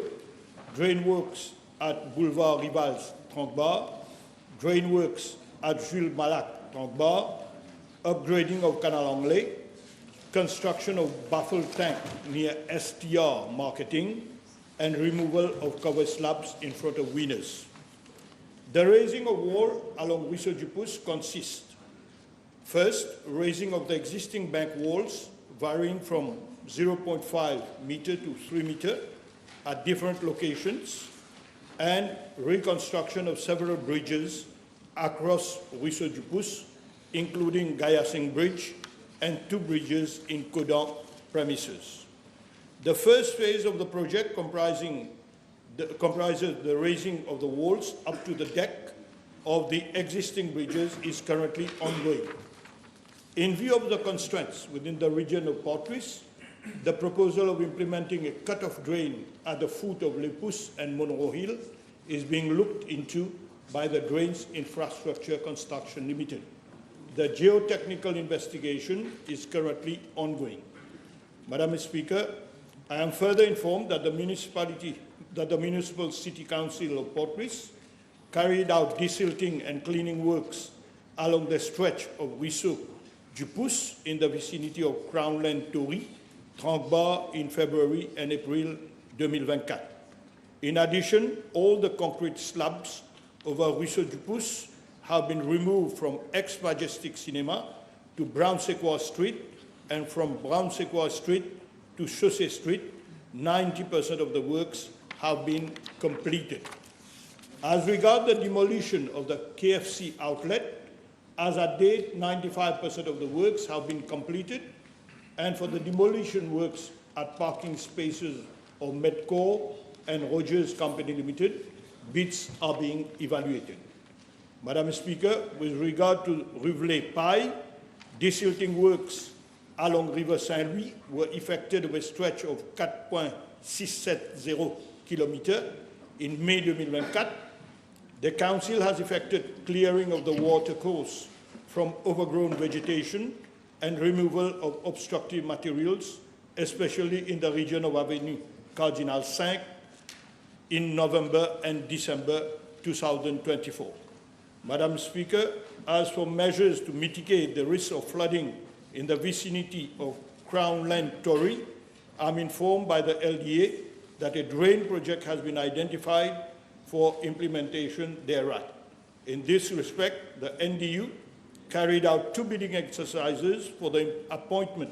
drain works at Boulevard Rivals, Tranquebar, drain works at Jules Malac, Tranquebar, upgrading of Canal Anglais, construction of baffle tank near STR Marketing, and removal of cover slabs in front of Winners. The raising of wall along Ruisseau du Pouce consists: first, raising of the existing bank walls varying from 0.5 meter to 3 meter at different locations, and reconstruction of several bridges across Ruisseau du Pouce, including Gayasing Bridge and 2 bridges in Coudan premises. The first phase of the project comprises the raising of the walls up to the deck of the existing bridges is currently ongoing. In view of the constraints within the region of Port Louis, the proposal of implementing a cut-off drain at the foot of Le Pouce and Monroe Hill is being looked into by the Drains Infrastructure Construction Limited. The geotechnical investigation is currently ongoing. Madam Speaker, I am further informed that the Municipal City Council of Port Louis carried out desilting and cleaning works along the stretch of Ruisseau du Pouce in the vicinity of Crownland Tory, Tranquebar in February and April 2024. In addition, all the concrete slabs over Ruisseau du Pouce have been removed from ex-Majestic Cinema to Brown-Sequoia Street, and from Brown-Sequoia Street to Chaussée Street. 90% of the works have been completed. As regards the demolition of the KFC outlet, as at date, 95% of the works have been completed, and for the demolition works at parking spaces of Medcore and Rogers Company Limited, bids are being evaluated. Madam Speaker, with regard to Rivelet-Paille, desilting works along River Saint-Louis were effected over a stretch of 4.670 km in May 2024. The Council has effected clearing of the water course from overgrown vegetation and removal of obstructive materials, especially in the region of Avenue Cardinal 5, in November and December 2024. Madam Speaker, as for measures to mitigate the risk of flooding in the vicinity of Crown Land Tory, I'm informed by the LDA that a drain project has been identified for implementation thereat. In this respect, the NDU carried out 2 bidding exercises for the appointment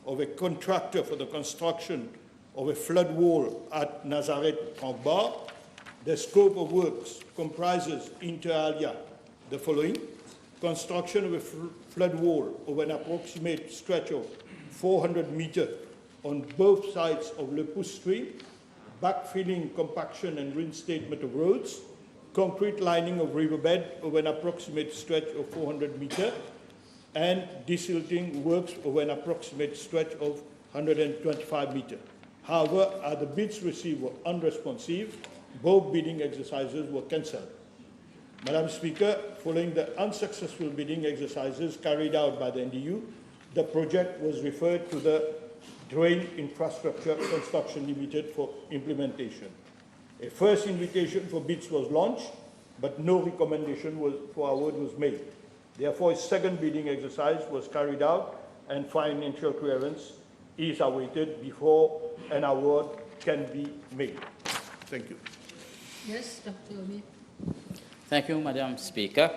of a contractor for the construction of a flood wall at Nazareth Bar. The scope of works comprises, inter alia, the following: construction of a flood wall of an approximate stretch of 400 meters on both sides of Le Pouce Stream, backfilling, compaction, and reinstatement of roads, concrete lining of riverbed of an approximate stretch of 400 meters, and desilting works of an approximate stretch of 125 meters. However, as the bids received were unresponsive, both bidding exercises were cancelled. Madam Speaker, following the unsuccessful bidding exercises carried out by the NDU, the project was referred to the Drain Infrastructure Construction Limited for implementation. A first invitation for bids was launched, but no recommendation for award was made. Therefore, a second bidding exercise was carried out and financial clearance is awaited before an award can be made. Thank you. Yes, Dr. Omi. Thank you, Madam Speaker.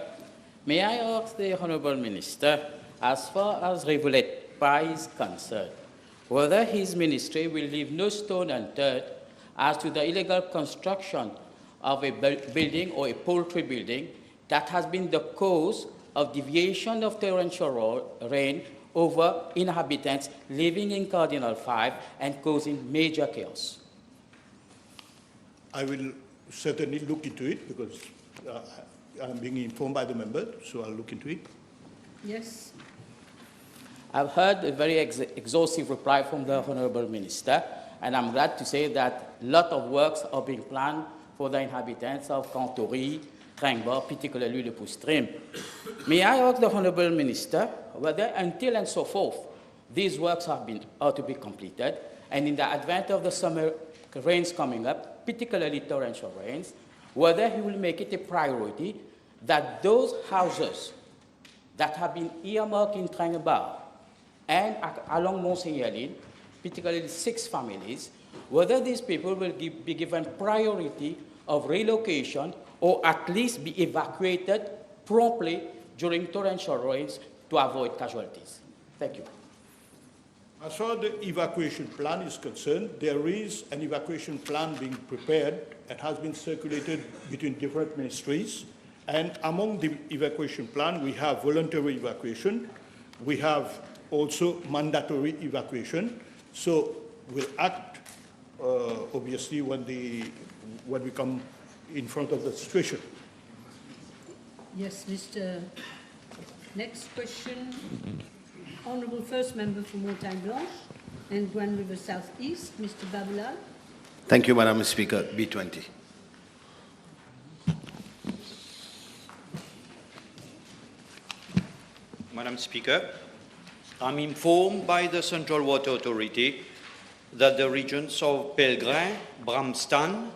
May I ask the Honourable Minister, as far as Rivulet Pie is concerned, whether his ministry will leave no stone unturned as to the illegal construction of a building or a poultry building that has been the cause of deviation of torrential rain over inhabitants living in Cardinal 5 and causing major chaos. I will certainly look into it because I'm being informed by the member, so I'll look into it. Yes. I've heard a very exhaustive reply from the Honourable Minister, and I'm glad to say that a lot of works are being planned for the inhabitants of Cantory, Tringbar, particularly the Pouce Stream. May I ask the Honourable Minister whether until and so forth these works are to be completed, and in the advent of the summer rains coming up, particularly torrential rains, whether he will make it a priority that those houses that have been earmarked in Tringbar and along Mont-Saint-Helene, particularly 6 families, whether these people will be given priority of relocation or at least be evacuated promptly during torrential rains to avoid casualties. Thank you. As far as the evacuation plan is concerned, there is an evacuation plan being prepared and has been circulated between different ministries. And among the evacuation plan, we have voluntary evacuation. We have also mandatory evacuation. So we'll act, obviously, when we come in front of the situation. Yes, Mr. Next question. Honourable First Member for Montagne Blanche and Grand River South East, Mr. Babulal. Thank you, Madam Speaker. B20. Madam Speaker, I'm informed by the Central Water Authority that the regions of Pellegrin, Bramstan,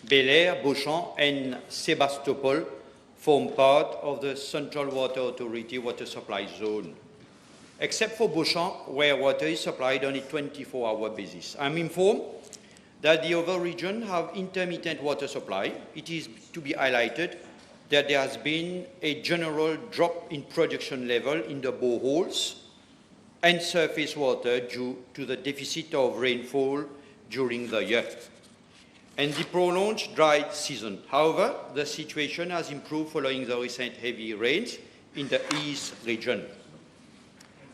Bel-Air, Beauchamp, and Sebastopol form part of the Central Water Authority water supply zone, except for Beauchamp, where water is supplied on a 24-hour basis. I'm informed that the other regions have intermittent water supply. It is to be highlighted that there has been a general drop in production level in the boreholes and surface water due to the deficit of rainfall during the year and the prolonged dry season. However, the situation has improved following the recent heavy rains in the east region.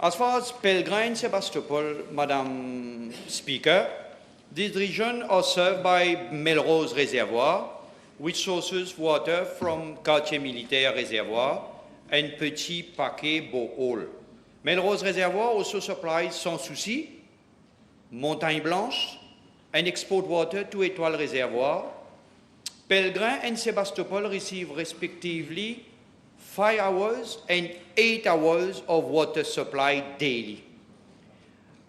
As far as Pellegrin and Sebastopol, Madam Speaker, these regions are served by Melrose Reservoir, which sources water from Quartier Militaire Reservoir and Petit Paquet borehole. Melrose Reservoir also supplies Sans Souci, Montagne Blanche, and export water to Étoile Reservoir. Pellegrin and Sebastopol receive respectively 5 hours and 8 hours of water supply daily.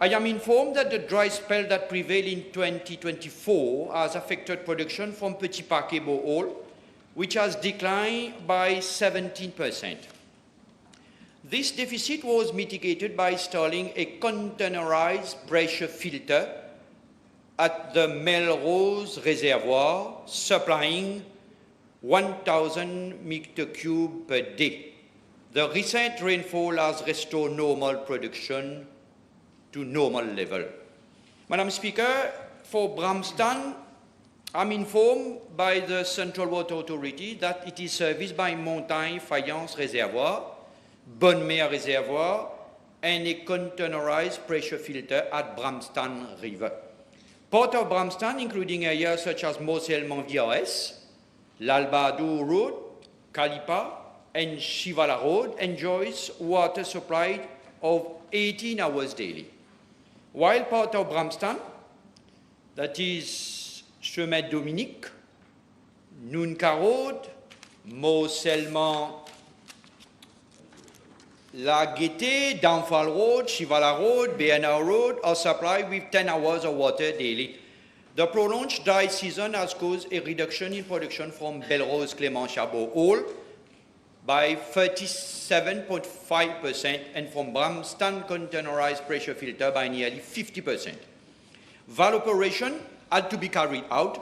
I am informed that the dry spell that prevailed in 2024 has affected production from Petit Paquet borehole, which has declined by 17%. This deficit was mitigated by installing a containerized pressure filter at the Melrose Reservoir, supplying 1,000 m3 per day. The recent rainfall has restored normal production to normal level. Madam Speaker, for Bramston, I'm informed by the Central Water Authority that it is serviced by Montagne Fayence Reservoir, Bonne Mer Reservoir, and a containerized pressure filter at Bramston River. Part of Bramston, including areas such as Moselle-Monvières, l'Albado Road, Calipa, and Chivala Road, enjoys water supply of 18 hours daily. While part of Bramston, that is Chemin Dominique, Nunca Road, Mosellement, La Gaîté, Downfall Road, Chivala Road, BNR Road are supplied with 10 hours of water daily. The prolonged dry season has caused a reduction in production from Belrose Clémentia borehole by 37.5% and from Bramston containerized pressure filter by nearly 50%. Valve operation had to be carried out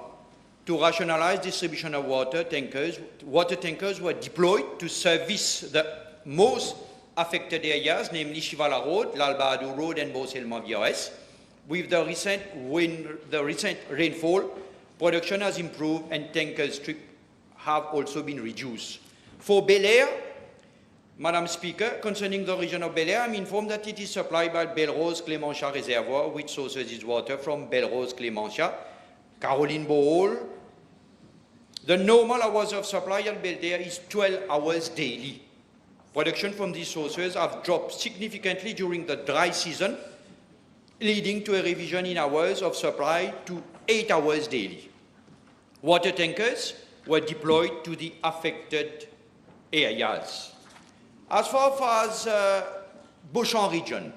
to rationalize distribution of water tankers. Water tankers were deployed to service the most affected areas, namely Chivala Road, l'Albado Road, and Moselle-Monvières. With the recent rainfall, production has improved and tankers' trips have also been reduced. For Bel Air, Madam Speaker, concerning the region of Bel Air, I'm informed that it is supplied by Belrose Clémentia Reservoir, which sources its water from Belrose Clémentia, Caroline borehole. The normal hours of supply at Bel Air is 12 hours daily. Production from these sources have dropped significantly during the dry season, leading to a revision in hours of supply to 8 hours daily. Water tankers were deployed to the affected areas. As far as Beauchamp region,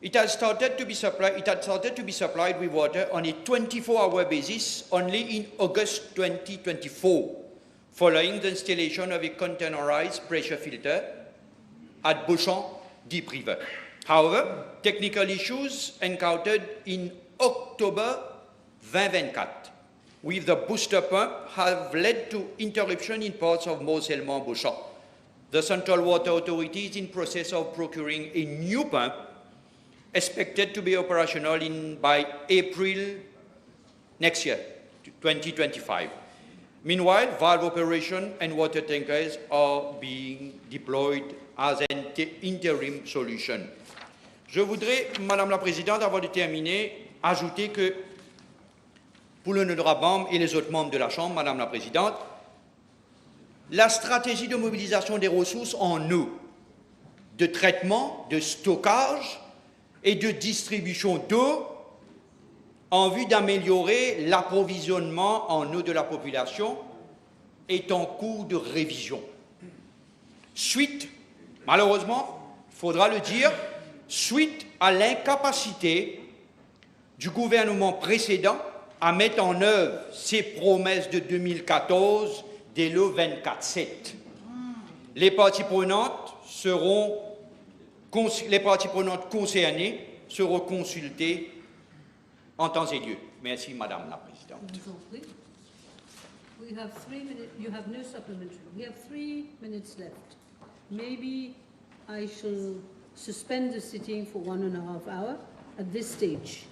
it had started to be supplied with water on a 24-hour basis only in August 2024, following the installation of a containerized pressure filter at Beauchamp Deep River. However, technical issues encountered in October 2024 with the booster pump have led to interruption in parts of Moselle-Beauchamp. The Central Water Authority is in process of procuring a new pump, expected to be operational by April next year, 2025. Meanwhile, valve operation and water tankers are being deployed as an interim solution. Je voudrais, Madame la Présidente, avant de terminer, ajouter que pour l'honorable membre et les autres membres de la Chambre, Madame la Présidente, la stratégie de mobilisation des ressources en eau, de traitement, de stockage et de distribution d'eau en vue d'améliorer l'approvisionnement en eau de la population est en cours de révision. Suite, malheureusement, il faudra le dire, suite à l'incapacité du gouvernement précédent à mettre en œuvre ses promesses de 2014 dès le 24/7. Les parties prenantes concernées seront consultées en temps et lieu. Merci, Madame la Présidente. We have 3 minutes. You have no supplementary. We have 3 minutes left. Maybe I shall suspend the sitting for 1.5 hours at this stage.